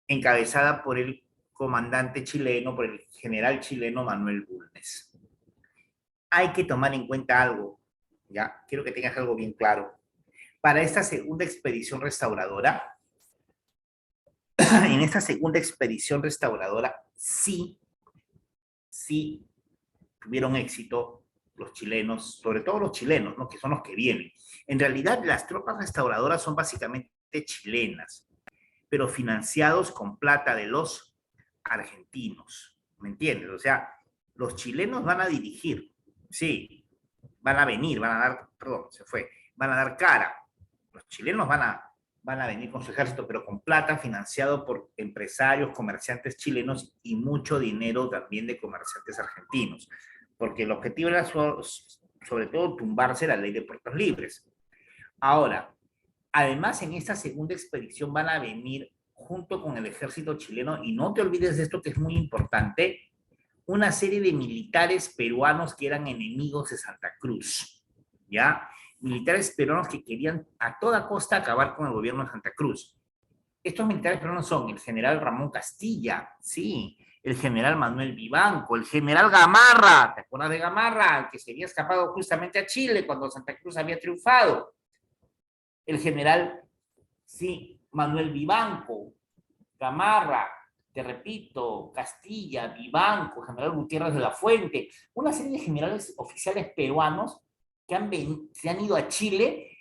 encabezada por el comandante chileno, por el general chileno Manuel Bulnes. Hay que tomar en cuenta algo, ya, quiero que tengas algo bien claro. Para esta segunda expedición restauradora, en esta segunda expedición restauradora, sí tuvieron éxito los chilenos, sobre todo los chilenos, ¿no?, que son los que vienen. En realidad, las tropas restauradoras son básicamente chilenas, pero financiados con plata de los argentinos, ¿me entiendes? O sea, los chilenos van a dirigir, sí, van a venir, van a dar, perdón, se fue, van a dar cara. Los chilenos van a venir con su ejército, pero con plata financiado por empresarios, comerciantes chilenos y mucho dinero también de comerciantes argentinos, porque el objetivo era sobre todo tumbarse la ley de puertos libres. Ahora, Además, en esta segunda expedición van a venir junto con el ejército chileno, y no te olvides de esto que es muy importante, una serie de militares peruanos que eran enemigos de Santa Cruz, ¿ya? Militares peruanos que querían a toda costa acabar con el gobierno de Santa Cruz. Estos militares peruanos son el general Ramón Castilla, sí, el general Manuel Vivanco, el general Gamarra, ¿te acuerdas de Gamarra? El que se había escapado justamente a Chile cuando Santa Cruz había triunfado. El general, sí, Manuel Vivanco, Gamarra, te repito, Castilla, Vivanco, general Gutiérrez de la Fuente, una serie de generales oficiales peruanos que se han ido a Chile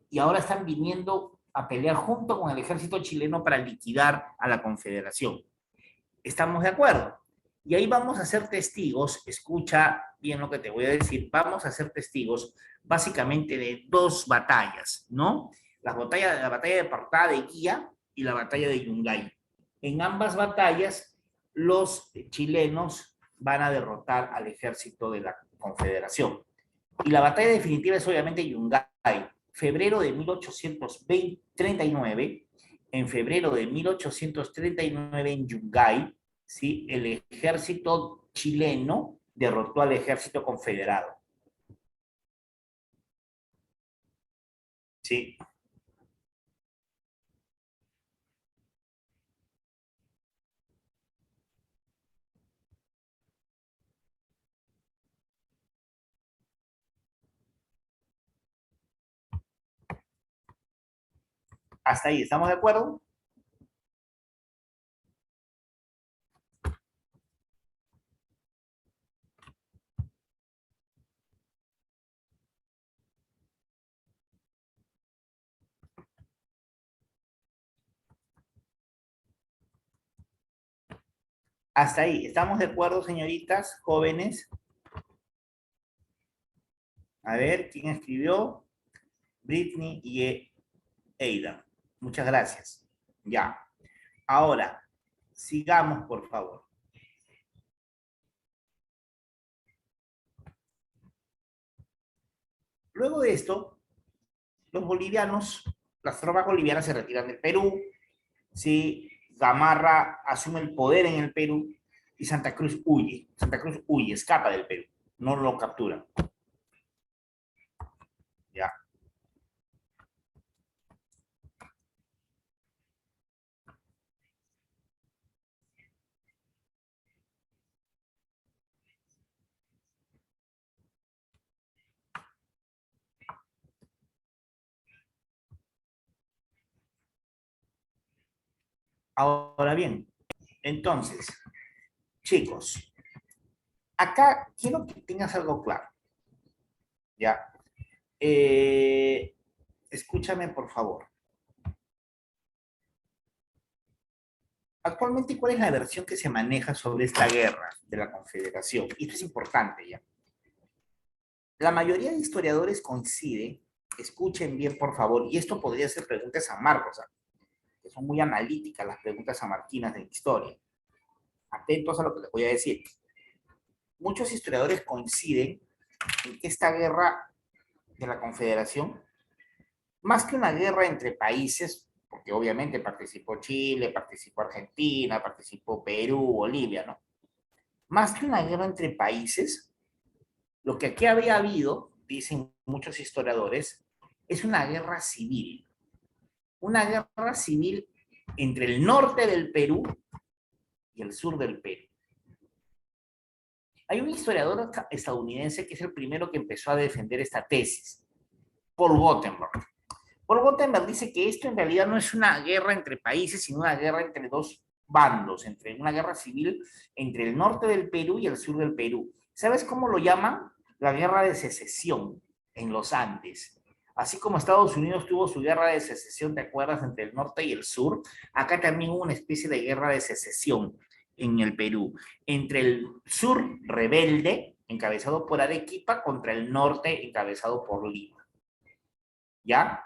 y ahora están viniendo a pelear junto con el ejército chileno para liquidar a la Confederación. ¿Estamos de acuerdo? Y ahí vamos a ser testigos, escucha bien lo que te voy a decir, vamos a ser testigos básicamente de dos batallas, ¿no? La batalla de Partada de Guía y la batalla de Yungay. En ambas batallas, los chilenos van a derrotar al ejército de la Confederación. Y la batalla definitiva es obviamente Yungay, febrero de 1839, en febrero de 1839 en Yungay, ¿sí? El ejército chileno derrotó al ejército confederado. ¿Sí? Hasta ahí, ¿estamos de acuerdo? Hasta ahí, ¿estamos de acuerdo, señoritas, jóvenes? A ver, ¿quién escribió? Britney y Eida. Muchas gracias. Ya. Ahora, sigamos, por favor. Luego de esto, los bolivianos, las tropas bolivianas se retiran del Perú, ¿sí? Gamarra asume el poder en el Perú y Santa Cruz huye. Santa Cruz huye, escapa del Perú, no lo capturan. ¿Ya? Ahora bien, entonces, chicos, acá quiero que tengas algo claro, ¿ya? Eh, Escúchame, por favor. Actualmente, ¿cuál es la versión que se maneja sobre esta guerra de la Confederación? Y esto es importante, ¿ya? La mayoría de historiadores coinciden, escuchen bien, por favor, y esto podría ser preguntas a Marcos, ¿ah? Que son muy analíticas las preguntas samarquinas de la historia. Atentos a lo que les voy a decir. Muchos historiadores coinciden en que esta guerra de la Confederación, más que una guerra entre países, porque obviamente participó Chile, participó Argentina, participó Perú, Bolivia, ¿no? Más que una guerra entre países, lo que aquí habría habido, dicen muchos historiadores, es una guerra civil. Una guerra civil entre el norte del Perú y el sur del Perú. Hay un historiador estadounidense que es el primero que empezó a defender esta tesis, Paul Gothenburg. Paul Gothenburg dice que esto en realidad no es una guerra entre países, sino una guerra entre dos bandos, entre una guerra civil entre el norte del Perú y el sur del Perú. ¿Sabes cómo lo llaman? La guerra de secesión en los Andes. Así como Estados Unidos tuvo su guerra de secesión, ¿te acuerdas? Entre el norte y el sur, acá también hubo una especie de guerra de secesión en el Perú, entre el sur rebelde, encabezado por Arequipa, contra el norte, encabezado por Lima. ¿Ya?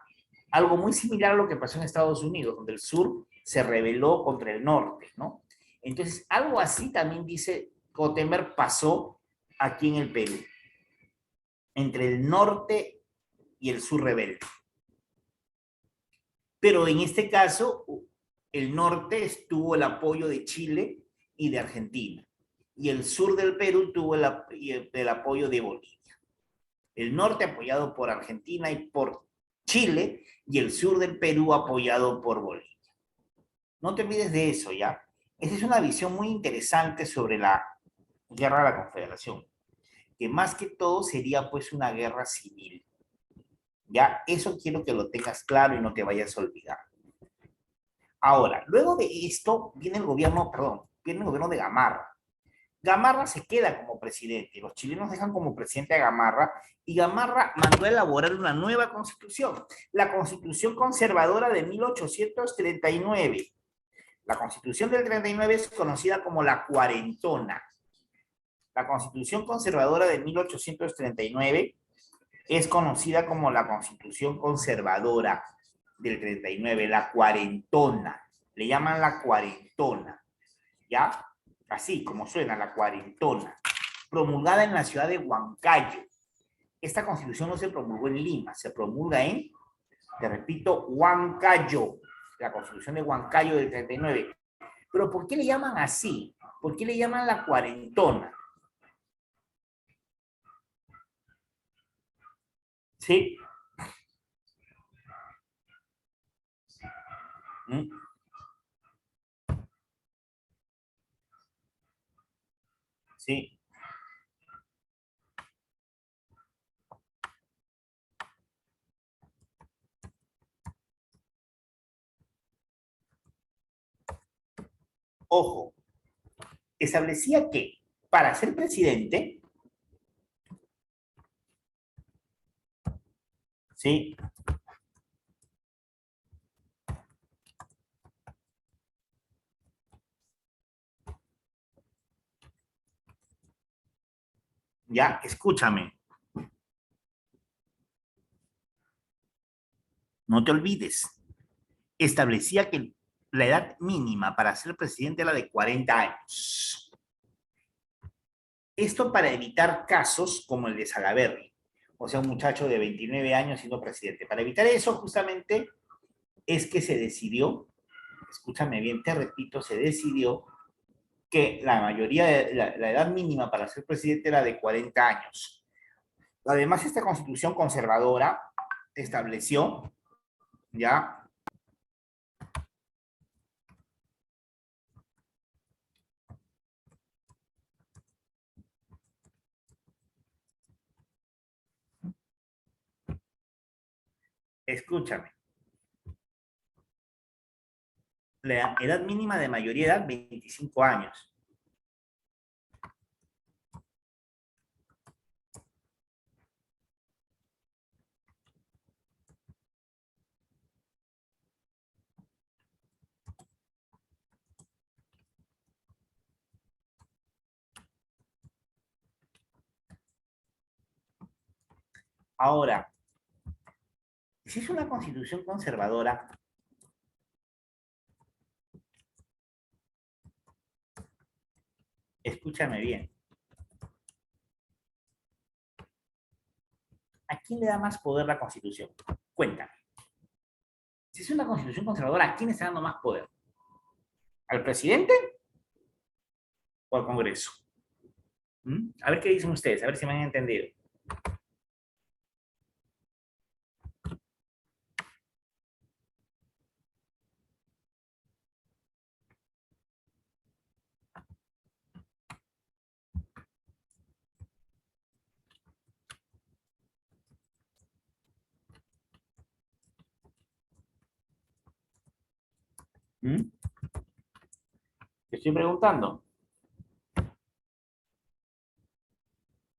Algo muy similar a lo que pasó en Estados Unidos, donde el sur se rebeló contra el norte, ¿no? Entonces, algo así también dice Gothenburg pasó aquí en el Perú, entre el norte y el sur rebelde. Pero en este caso, el norte tuvo el apoyo de Chile y de Argentina, y el sur del Perú tuvo el apoyo de Bolivia. El norte apoyado por Argentina y por Chile, y el sur del Perú apoyado por Bolivia. No te olvides de eso, ¿ya? Esa es una visión muy interesante sobre la guerra de la Confederación, que más que todo sería pues una guerra civil. Ya, eso quiero que lo tengas claro y no te vayas a olvidar. Ahora, luego de esto viene el gobierno, perdón, viene el gobierno de Gamarra. Gamarra se queda como presidente, los chilenos dejan como presidente a Gamarra y Gamarra mandó a elaborar una nueva constitución, la constitución conservadora de 1839. La constitución del 39 es conocida como la cuarentona. La constitución conservadora de 1839 es conocida como la constitución conservadora del 39, la cuarentona. Le llaman la cuarentona, ¿ya? Así como suena, la cuarentona. Promulgada en la ciudad de Huancayo. Esta constitución no se promulgó en Lima, se promulga en, te repito, Huancayo. La constitución de Huancayo del 39. Pero ¿por qué le llaman así? ¿Por qué le llaman la cuarentona? ¿Sí? ¿Mm? ¿Sí? Ojo, establecía que para ser presidente, ¿sí? Ya, escúchame, no te olvides, establecía que la edad mínima para ser presidente era de 40 años. Esto para evitar casos como el de Salaverry, o sea, un muchacho de 29 años siendo presidente. Para evitar eso, justamente, es que se decidió, escúchame bien, te repito, se decidió que la mayoría de la edad mínima para ser presidente era de 40 años. Además, esta constitución conservadora estableció ya, escúchame, la edad mínima de mayoría de edad, 25 años. Ahora, si es una constitución conservadora, escúchame bien, ¿a quién le da más poder la constitución? Cuéntame. Si es una constitución conservadora, ¿a quién está dando más poder? ¿Al presidente o al Congreso? ¿Mm? A ver qué dicen ustedes, a ver si me han entendido. ¿Mm? Te estoy preguntando,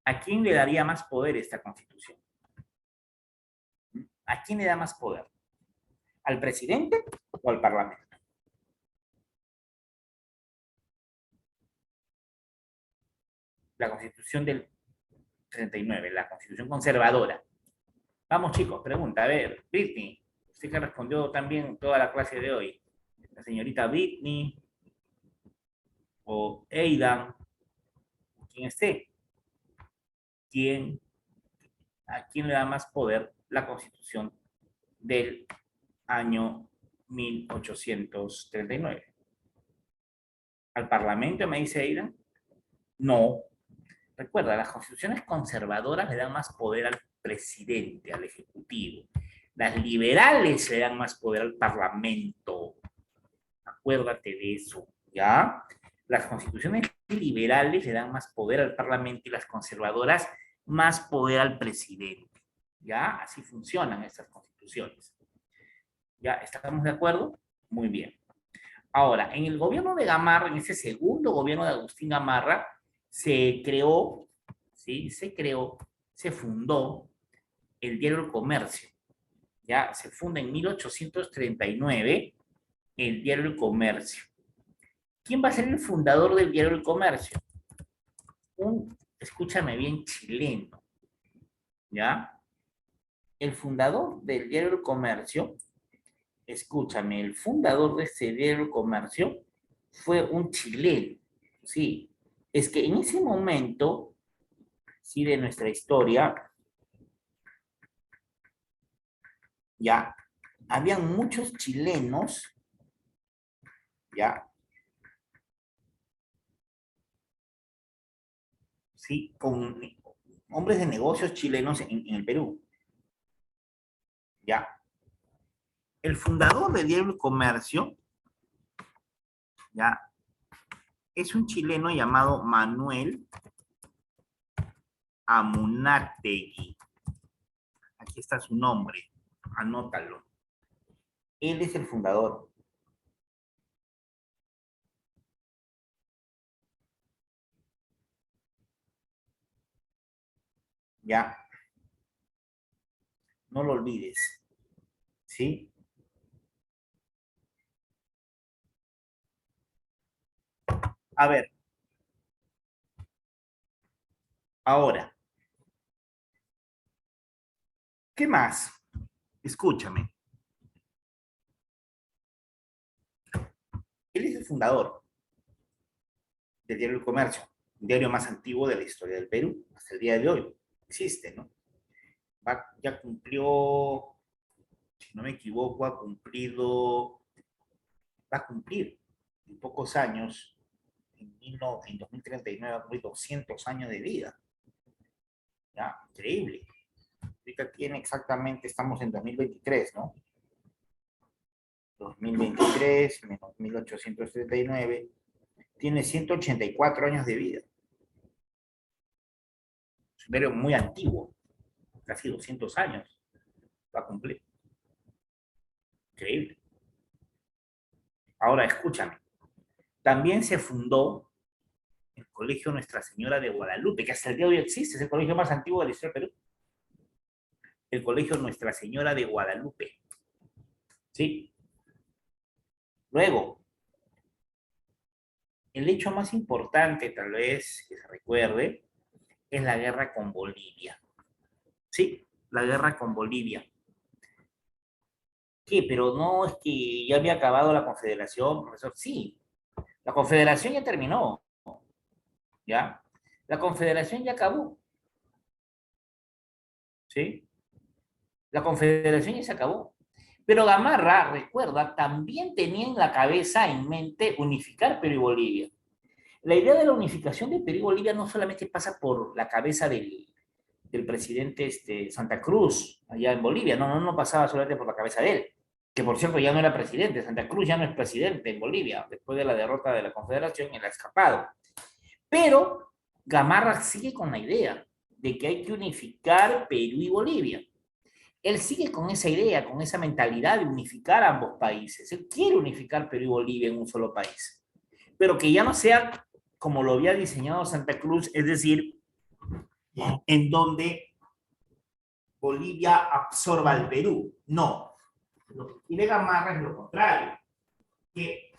¿a quién le daría más poder esta constitución? ¿Mm? ¿A quién le da más poder? ¿Al presidente o al parlamento? La constitución del 39, la constitución conservadora. Vamos chicos, pregunta, a ver, Britney, usted que respondió también toda la clase de hoy, la señorita Britney o Aidan, quien esté, ¿quién, ¿a quién le da más poder la constitución del año 1839. ¿Al Parlamento, me dice Aidan? No. Recuerda, las constituciones conservadoras le dan más poder al presidente, al ejecutivo. Las liberales le dan más poder al Parlamento. Acuérdate de eso, ¿ya? Las constituciones liberales le dan más poder al Parlamento y las conservadoras más poder al presidente. ¿Ya? Así funcionan estas constituciones. ¿Ya? ¿Estamos de acuerdo? Muy bien. Ahora, en el gobierno de Gamarra, en ese segundo gobierno de Agustín Gamarra, se creó, ¿sí? Se fundó el diario El Comercio. Ya se funda en 1839 el diario El Comercio. ¿Quién va a ser el fundador del diario El Comercio? Escúchame bien, chileno. ¿Ya? El fundador del diario El Comercio, escúchame, el fundador de ese diario El Comercio fue un chileno. Sí, es que en ese momento, sí, de nuestra historia, ya, habían muchos chilenos, ya, sí, con hombres de negocios chilenos en el Perú, ya. El fundador del diario El Comercio, ya, es un chileno llamado Manuel Amunátegui. Aquí está su nombre, anótalo. Él es el fundador. Ya, no lo olvides, ¿sí? A ver, ahora, ¿qué más? Escúchame. Él es el fundador del diario El Comercio, un diario más antiguo de la historia del Perú, hasta el día de hoy. Existe, ¿no? Ya cumplió, si no me equivoco, va a cumplir en pocos años, en 2039 va a cumplir 200 años de vida. ¿Ya? Increíble. Ahorita tiene exactamente, estamos en 2023, ¿no? 2023 menos 1839, tiene 184 años de vida. Es un imperio muy antiguo, casi 200 años va a cumplir. Increíble. Ahora, escúchame. También se fundó el Colegio Nuestra Señora de Guadalupe, que hasta el día de hoy existe, es el colegio más antiguo de la historia del Perú. El Colegio Nuestra Señora de Guadalupe. ¿Sí? Luego, el hecho más importante, tal vez, que se recuerde, es la guerra con Bolivia. Sí, la guerra con Bolivia. ¿Qué? Pero no es que ya había acabado la confederación, profesor. Sí, la confederación ya terminó, ¿ya? La confederación ya acabó, ¿sí? La confederación ya se acabó. Pero Gamarra, recuerda, también tenía en la cabeza, en mente, unificar Perú y Bolivia. La idea de la unificación de Perú y Bolivia no solamente pasa por la cabeza del presidente Santa Cruz, allá en Bolivia, no pasaba solamente por la cabeza de él, que por cierto ya no era presidente, Santa Cruz ya no es presidente en Bolivia, después de la derrota de la Confederación, él ha escapado. Pero Gamarra sigue con la idea de que hay que unificar Perú y Bolivia. Él sigue con esa idea, con esa mentalidad de unificar a ambos países. Él quiere unificar Perú y Bolivia en un solo país, pero que ya no sea como lo había diseñado Santa Cruz, es decir, en donde Bolivia absorba al Perú. No, lo que quiere Gamarra es lo contrario, que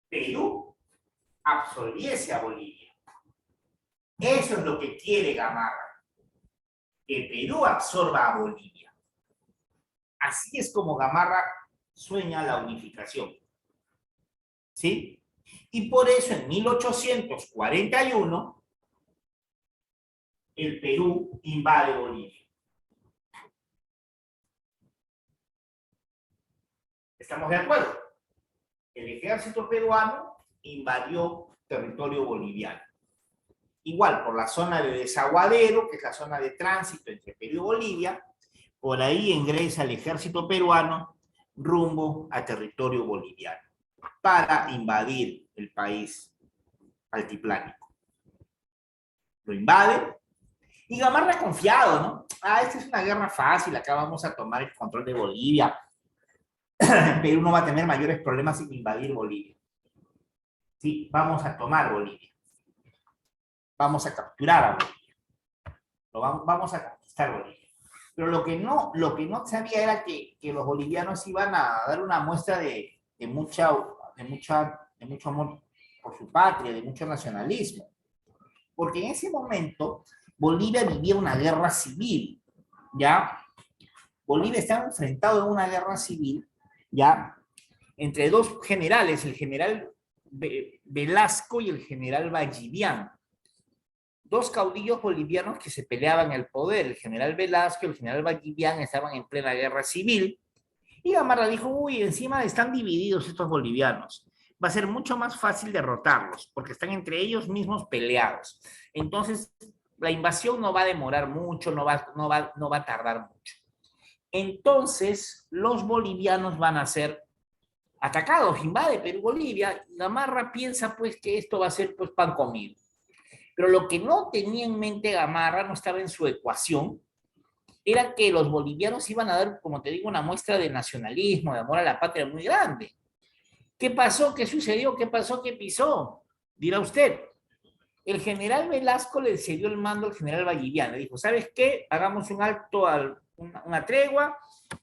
Perú absorbiese a Bolivia. Eso es lo que quiere Gamarra, que Perú absorba a Bolivia. Así es como Gamarra sueña la unificación. ¿Sí? Y por eso en 1841 el Perú invade Bolivia. ¿Estamos de acuerdo? El ejército peruano invadió territorio boliviano. Igual, por la zona de Desaguadero, que es la zona de tránsito entre Perú y Bolivia, por ahí ingresa el ejército peruano rumbo a territorio boliviano para invadir el país altiplánico. Lo invade y Gamarra confiado, ¿no? Esta es una guerra fácil, acá vamos a tomar el control de Bolivia. Perú no va a tener mayores problemas en invadir Bolivia. Sí, vamos a tomar Bolivia. Vamos a capturar a Bolivia. Vamos a conquistar Bolivia. Pero lo que no sabía era que los bolivianos iban a dar una muestra de mucho amor por su patria, de mucho nacionalismo. Porque en ese momento Bolivia vivía una guerra civil, ¿ya? Bolivia estaba enfrentado a una guerra civil, ¿ya? Entre dos generales, el general Velasco y el general Vallivian. Dos caudillos bolivianos que se peleaban el poder. El general Velasco y el general Vallivian estaban en plena guerra civil. Y Gamarra dijo, uy, encima están divididos estos bolivianos. Va a ser mucho más fácil derrotarlos, porque están entre ellos mismos peleados. Entonces, la invasión no va a demorar mucho, no va a tardar mucho. Entonces, los bolivianos van a ser atacados, invade Perú-Bolivia, y Gamarra piensa pues que esto va a ser pues pan comido. Pero lo que no tenía en mente Gamarra, no estaba en su ecuación, era que los bolivianos iban a dar, como te digo, una muestra de nacionalismo, de amor a la patria muy grande. ¿Qué pasó? ¿Qué sucedió? ¿Qué pasó? ¿Qué pisó? Dirá usted. El general Velasco le cedió el mando al general Vallivian. Le dijo, ¿sabes qué? Hagamos un alto, una tregua,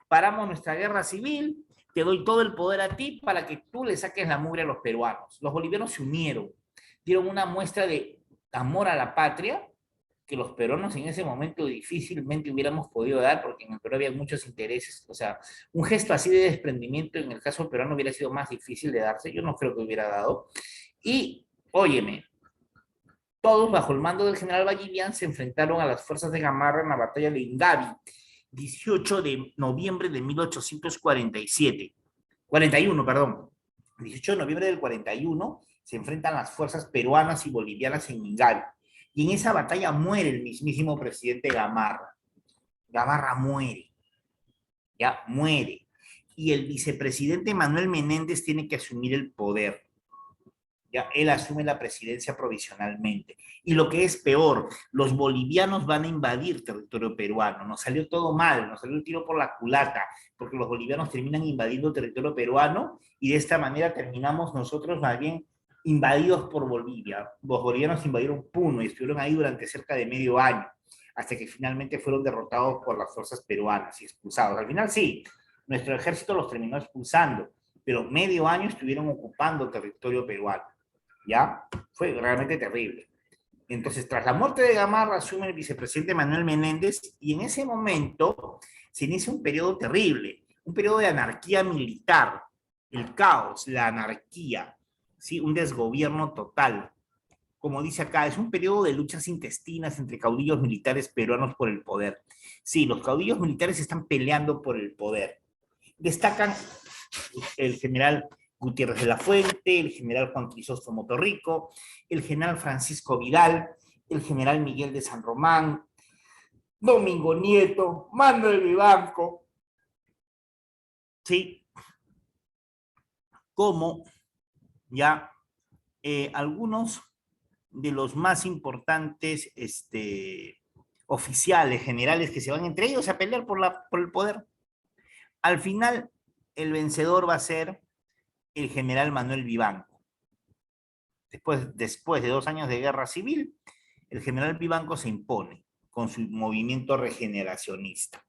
paramos nuestra guerra civil, te doy todo el poder a ti para que tú le saques la mugre a los peruanos. Los bolivianos se unieron, dieron una muestra de amor a la patria que los peruanos en ese momento difícilmente hubiéramos podido dar, porque en el Perú había muchos intereses. O sea, un gesto así de desprendimiento en el caso peruano hubiera sido más difícil de darse. Yo no creo que hubiera dado. Y, óyeme, todos bajo el mando del general Vallivian se enfrentaron a las fuerzas de Gamarra en la batalla de Ingavi, 18 de noviembre de 1847. 41, perdón. 18 de noviembre del 41 se enfrentan las fuerzas peruanas y bolivianas en Ingavi. Y en esa batalla muere el mismísimo presidente Gamarra. Gamarra muere. Ya muere. Y el vicepresidente Manuel Menéndez tiene que asumir el poder. Ya, él asume la presidencia provisionalmente. Y lo que es peor, los bolivianos van a invadir territorio peruano. Nos salió todo mal, nos salió el tiro por la culata, porque los bolivianos terminan invadiendo territorio peruano y de esta manera terminamos nosotros más bien invadidos por Bolivia. Los bolivianos invadieron Puno y estuvieron ahí durante cerca de medio año, hasta que finalmente fueron derrotados por las fuerzas peruanas y expulsados. Al final sí, nuestro ejército los terminó expulsando, pero medio año estuvieron ocupando territorio peruano. ¿Ya? Fue realmente terrible. Entonces, tras la muerte de Gamarra, asume el vicepresidente Manuel Menéndez y en ese momento se inicia un periodo terrible, un periodo de anarquía militar, el caos, la anarquía, ¿sí? Un desgobierno total. Como dice acá, es un periodo de luchas intestinas entre caudillos militares peruanos por el poder. Sí, los caudillos militares están peleando por el poder. Destacan el general Gutiérrez de la Fuente, el general Juan Crisóstomo Torrico, el general Francisco Vidal, el general Miguel de San Román, Domingo Nieto, Manuel Vivanco, ¿sí? Como ya algunos de los más importantes oficiales, generales que se van entre ellos a pelear por el poder. Al final, el vencedor va a ser el general Manuel Vivanco. Después de 2 años de guerra civil, el general Vivanco se impone con su movimiento regeneracionista.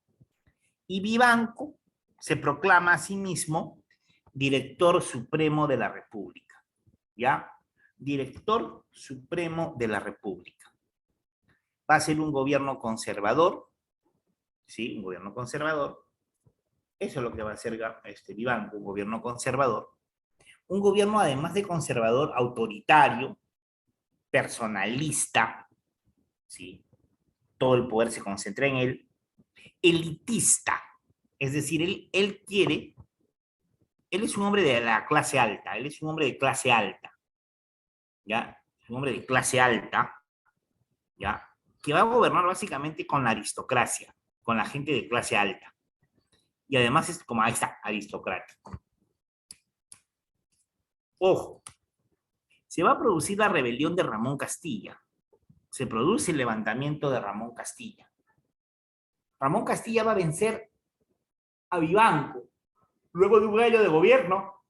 Y Vivanco se proclama a sí mismo director supremo de la República. ¿Ya? Director supremo de la República. Va a ser un gobierno conservador, ¿sí? Un gobierno conservador. Eso es lo que va a hacer Vivanco, un gobierno conservador. Un gobierno, además de conservador, autoritario, personalista, ¿sí? Todo el poder se concentra en él, elitista, es decir, él quiere él es un hombre de la clase alta, él es un hombre de clase alta, ¿ya? Un hombre de clase alta, ¿ya? Que va a gobernar básicamente con la aristocracia, con la gente de clase alta. Y además es como, ahí está, aristocrático. Ojo, se va a producir la rebelión de Ramón Castilla. Se produce el levantamiento de Ramón Castilla. Ramón Castilla va a vencer a Vivanco. Luego de un año de gobierno,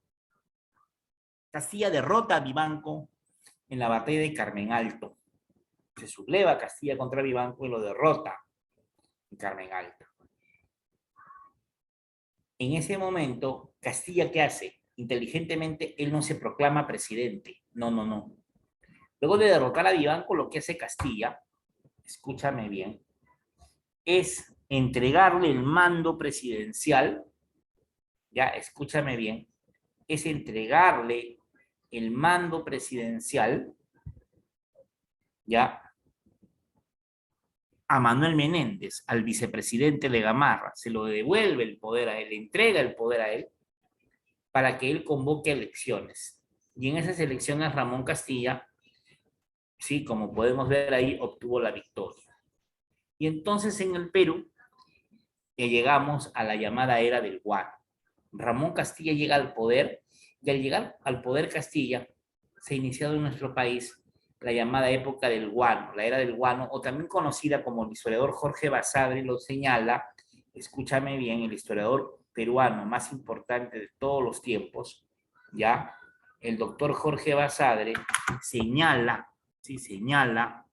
Castilla derrota a Vivanco en la batalla de Carmen Alto. Se subleva Castilla contra Vivanco y lo derrota en Carmen Alto. En ese momento, Castilla, ¿qué hace? Inteligentemente, él no se proclama presidente. No, no, no. Luego de derrotar a Vivanco, lo que hace Castilla, escúchame bien, es entregarle el mando presidencial, ya, escúchame bien, es entregarle el mando presidencial, ya, a Manuel Menéndez, al vicepresidente de Gamarra, se lo devuelve el poder a él, le entrega el poder a él, para que él convoque elecciones. Y en esas elecciones Ramón Castilla, sí, como podemos ver ahí, obtuvo la victoria. Y entonces en el Perú llegamos a la llamada era del guano. Ramón Castilla llega al poder y al llegar al poder Castilla se ha iniciado en nuestro país la llamada época del guano, la era del guano, o también conocida como el historiador Jorge Basadre lo señala, escúchame bien, el historiador peruano más importante de todos los tiempos, ¿ya? El doctor Jorge Basadre señala, sí, señala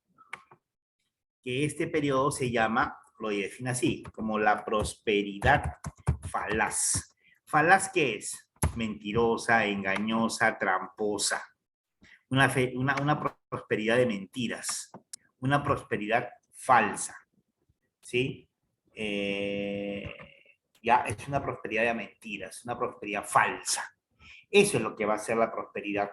que este periodo se llama, lo define así, como la prosperidad falaz. ¿Falaz qué es? Mentirosa, engañosa, tramposa. Una prosperidad de mentiras, una prosperidad falsa, ¿sí? Ya es una prosperidad de mentiras, una prosperidad falsa. Eso es lo que va a ser la prosperidad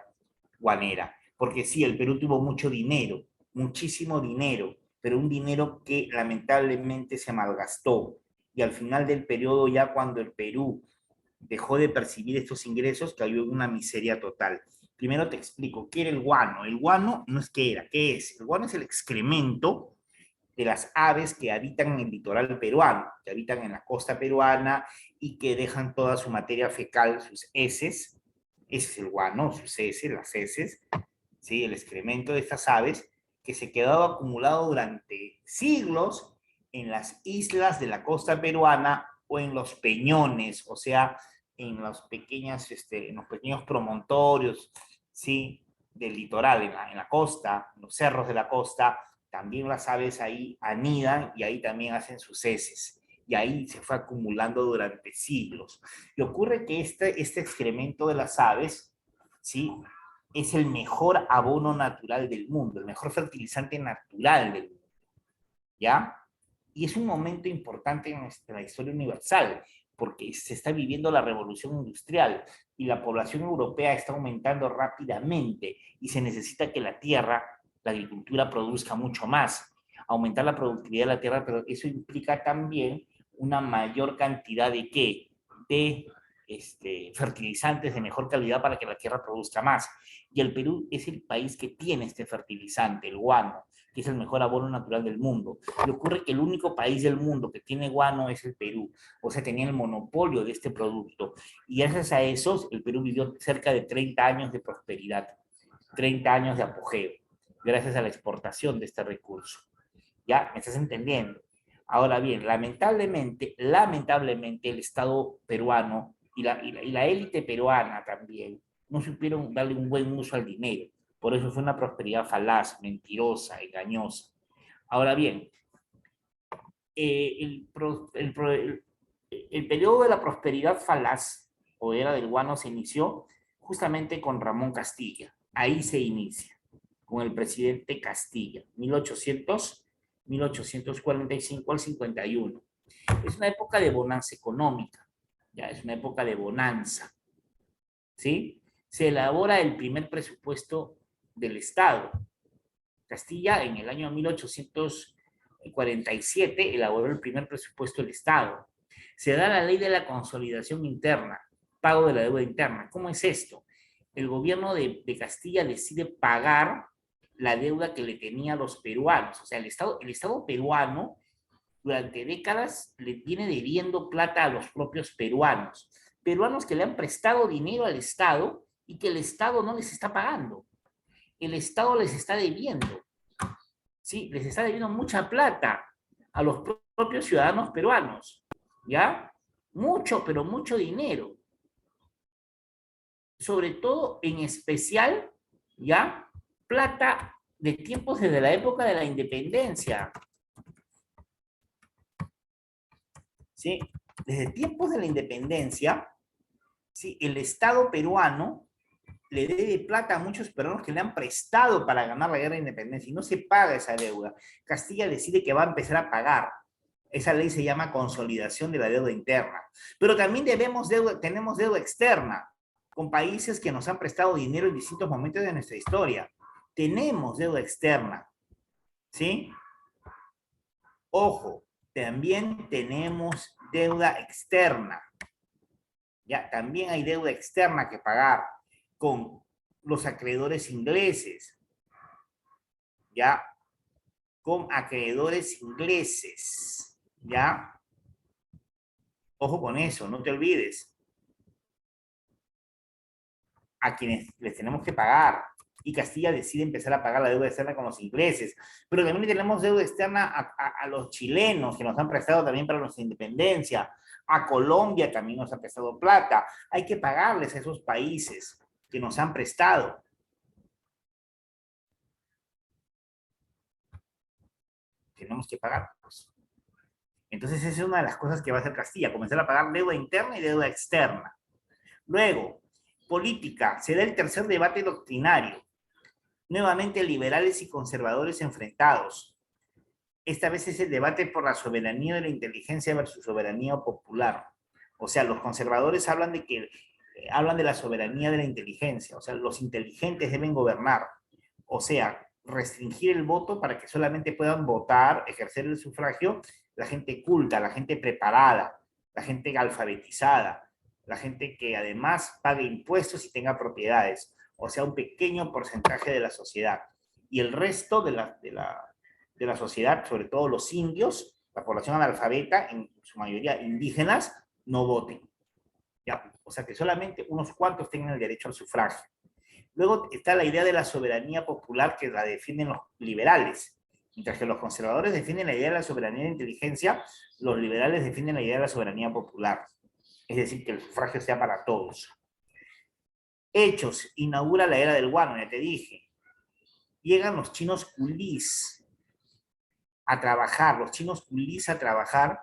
guanera. Porque sí, el Perú tuvo mucho dinero, muchísimo dinero, pero un dinero que lamentablemente se malgastó. Y al final del periodo, ya cuando el Perú dejó de percibir estos ingresos, cayó en una miseria total. Primero te explico, ¿qué era el guano? El guano no es qué era, ¿qué es? El guano es el excremento de las aves que habitan en el litoral peruano, que habitan en la costa peruana y que dejan toda su materia fecal, sus heces, ese es el guano, sus heces, las heces, ¿sí? El excremento de estas aves que se quedaba acumulado durante siglos en las islas de la costa peruana o en los peñones, o sea, en los pequeños promontorios, ¿sí? Del litoral, en la costa, en los cerros de la costa, también las aves ahí anidan y ahí también hacen sus heces. Y ahí se fue acumulando durante siglos. Y ocurre que este excremento de las aves, ¿sí? Es el mejor abono natural del mundo, el mejor fertilizante natural del mundo, ¿ya? Y es un momento importante en nuestra historia universal, porque se está viviendo la revolución industrial y la población europea está aumentando rápidamente y se necesita que la tierra, la agricultura produzca mucho más, aumentar la productividad de la tierra, pero eso implica también una mayor cantidad de ¿qué? De fertilizantes de mejor calidad para que la tierra produzca más. Y el Perú es el país que tiene este fertilizante, el guano, que es el mejor abono natural del mundo. Y ocurre que el único país del mundo que tiene guano es el Perú. O sea, tenía el monopolio de este producto. Y gracias a eso, el Perú vivió cerca de 30 años de prosperidad, 30 años de apogeo, gracias a la exportación de este recurso. ¿Ya? ¿Me estás entendiendo? Ahora bien, lamentablemente, el Estado peruano y la élite peruana también no supieron darle un buen uso al dinero. Por eso fue una prosperidad falaz, mentirosa, engañosa. Ahora bien, el periodo de la prosperidad falaz o era del guano se inició justamente con Ramón Castilla. Ahí se inicia, con el presidente Castilla, 1845 al 51. Es una época de bonanza económica, ya es una época de bonanza, ¿sí? Se elabora el primer presupuesto del Estado. Castilla en el año 1847 elaboró el primer presupuesto del Estado. Se da la ley de la consolidación interna, pago de la deuda interna. ¿Cómo es esto? El gobierno de Castilla decide pagar la deuda que le tenía a los peruanos. O sea, el Estado peruano durante décadas le viene debiendo plata a los propios peruanos. Peruanos que le han prestado dinero al Estado y que el Estado no les está pagando. El Estado les está debiendo. ¿Sí? Les está debiendo mucha plata a los propios ciudadanos peruanos. ¿Ya? Mucho, pero mucho dinero. Sobre todo, en especial, ¿ya? Plata de tiempos desde la época de la independencia. ¿Sí? Desde tiempos de la independencia, ¿sí? El Estado peruano le debe plata a muchos peruanos que le han prestado para ganar la guerra de independencia y no se paga esa deuda. Castilla decide que va a empezar a pagar. Esa ley se llama consolidación de la deuda interna. Pero también tenemos deuda externa con países que nos han prestado dinero en distintos momentos de nuestra historia. Tenemos deuda externa, ¿sí? Ojo, también tenemos deuda externa. Ya, también hay deuda externa que pagar con los acreedores ingleses. Ya, con acreedores ingleses. Ya, ojo con eso, no te olvides. A quienes les tenemos que pagar. Y Castilla decide empezar a pagar la deuda externa con los ingleses. Pero también tenemos deuda externa a los chilenos, que nos han prestado también para nuestra independencia. A Colombia también nos ha prestado plata. Hay que pagarles a esos países que nos han prestado. Tenemos que pagarlos. Entonces, esa es una de las cosas que va a hacer Castilla, comenzar a pagar deuda interna y deuda externa. Luego, política, se da el tercer debate doctrinario. Nuevamente liberales y conservadores enfrentados. Esta vez es el debate por la soberanía de la inteligencia versus soberanía popular. O sea, los conservadores hablan de la soberanía de la inteligencia. O sea, los inteligentes deben gobernar. O sea, restringir el voto para que solamente puedan votar, ejercer el sufragio, la gente culta, la gente preparada, la gente alfabetizada, la gente que además pague impuestos y tenga propiedades. O sea, un pequeño porcentaje de la sociedad. Y el resto de la sociedad, sobre todo los indios, la población analfabeta, en su mayoría indígenas, no voten. ¿Ya? O sea, que solamente unos cuantos tengan el derecho al sufragio. Luego está la idea de la soberanía popular que la defienden los liberales. Mientras que los conservadores defienden la idea de la soberanía de inteligencia, los liberales defienden la idea de la soberanía popular. Es decir, que el sufragio sea para todos. Hechos, inaugura la era del guano, ya te dije. Llegan los chinos culís a trabajar, los chinos culís a trabajar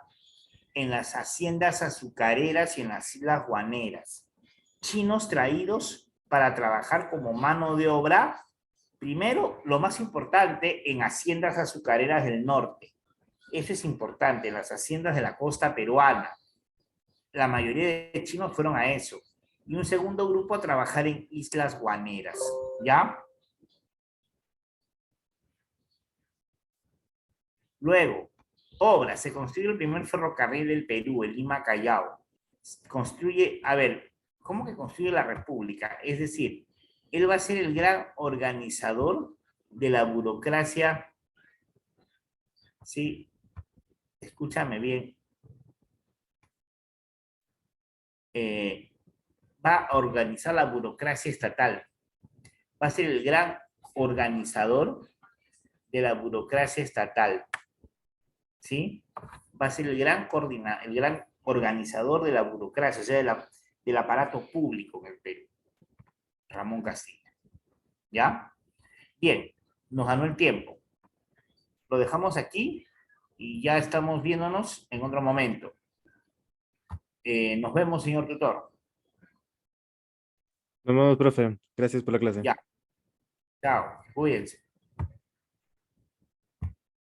en las haciendas azucareras y en las islas guaneras. Chinos traídos para trabajar como mano de obra, primero, lo más importante, en haciendas azucareras del norte. Eso es importante, en las haciendas de la costa peruana. La mayoría de chinos fueron a eso. Y un segundo grupo a trabajar en islas guaneras. ¿Ya? Luego, obra. Se construye el primer ferrocarril del Perú, el Lima-Callao. Construye, a ver, ¿cómo que construye la República? Es decir, él va a ser el gran organizador de la burocracia. Sí, escúchame bien. Va a organizar la burocracia estatal. Va a ser el gran organizador de la burocracia estatal. ¿Sí? Va a ser el gran organizador de la burocracia, o sea, del aparato público en el Perú. Ramón Castilla. ¿Ya? Bien, nos ganó el tiempo. Lo dejamos aquí y ya estamos viéndonos en otro momento. Nos vemos, señor tutor. Nos vemos, profe. Gracias por la clase. Ya, chao, cuídense.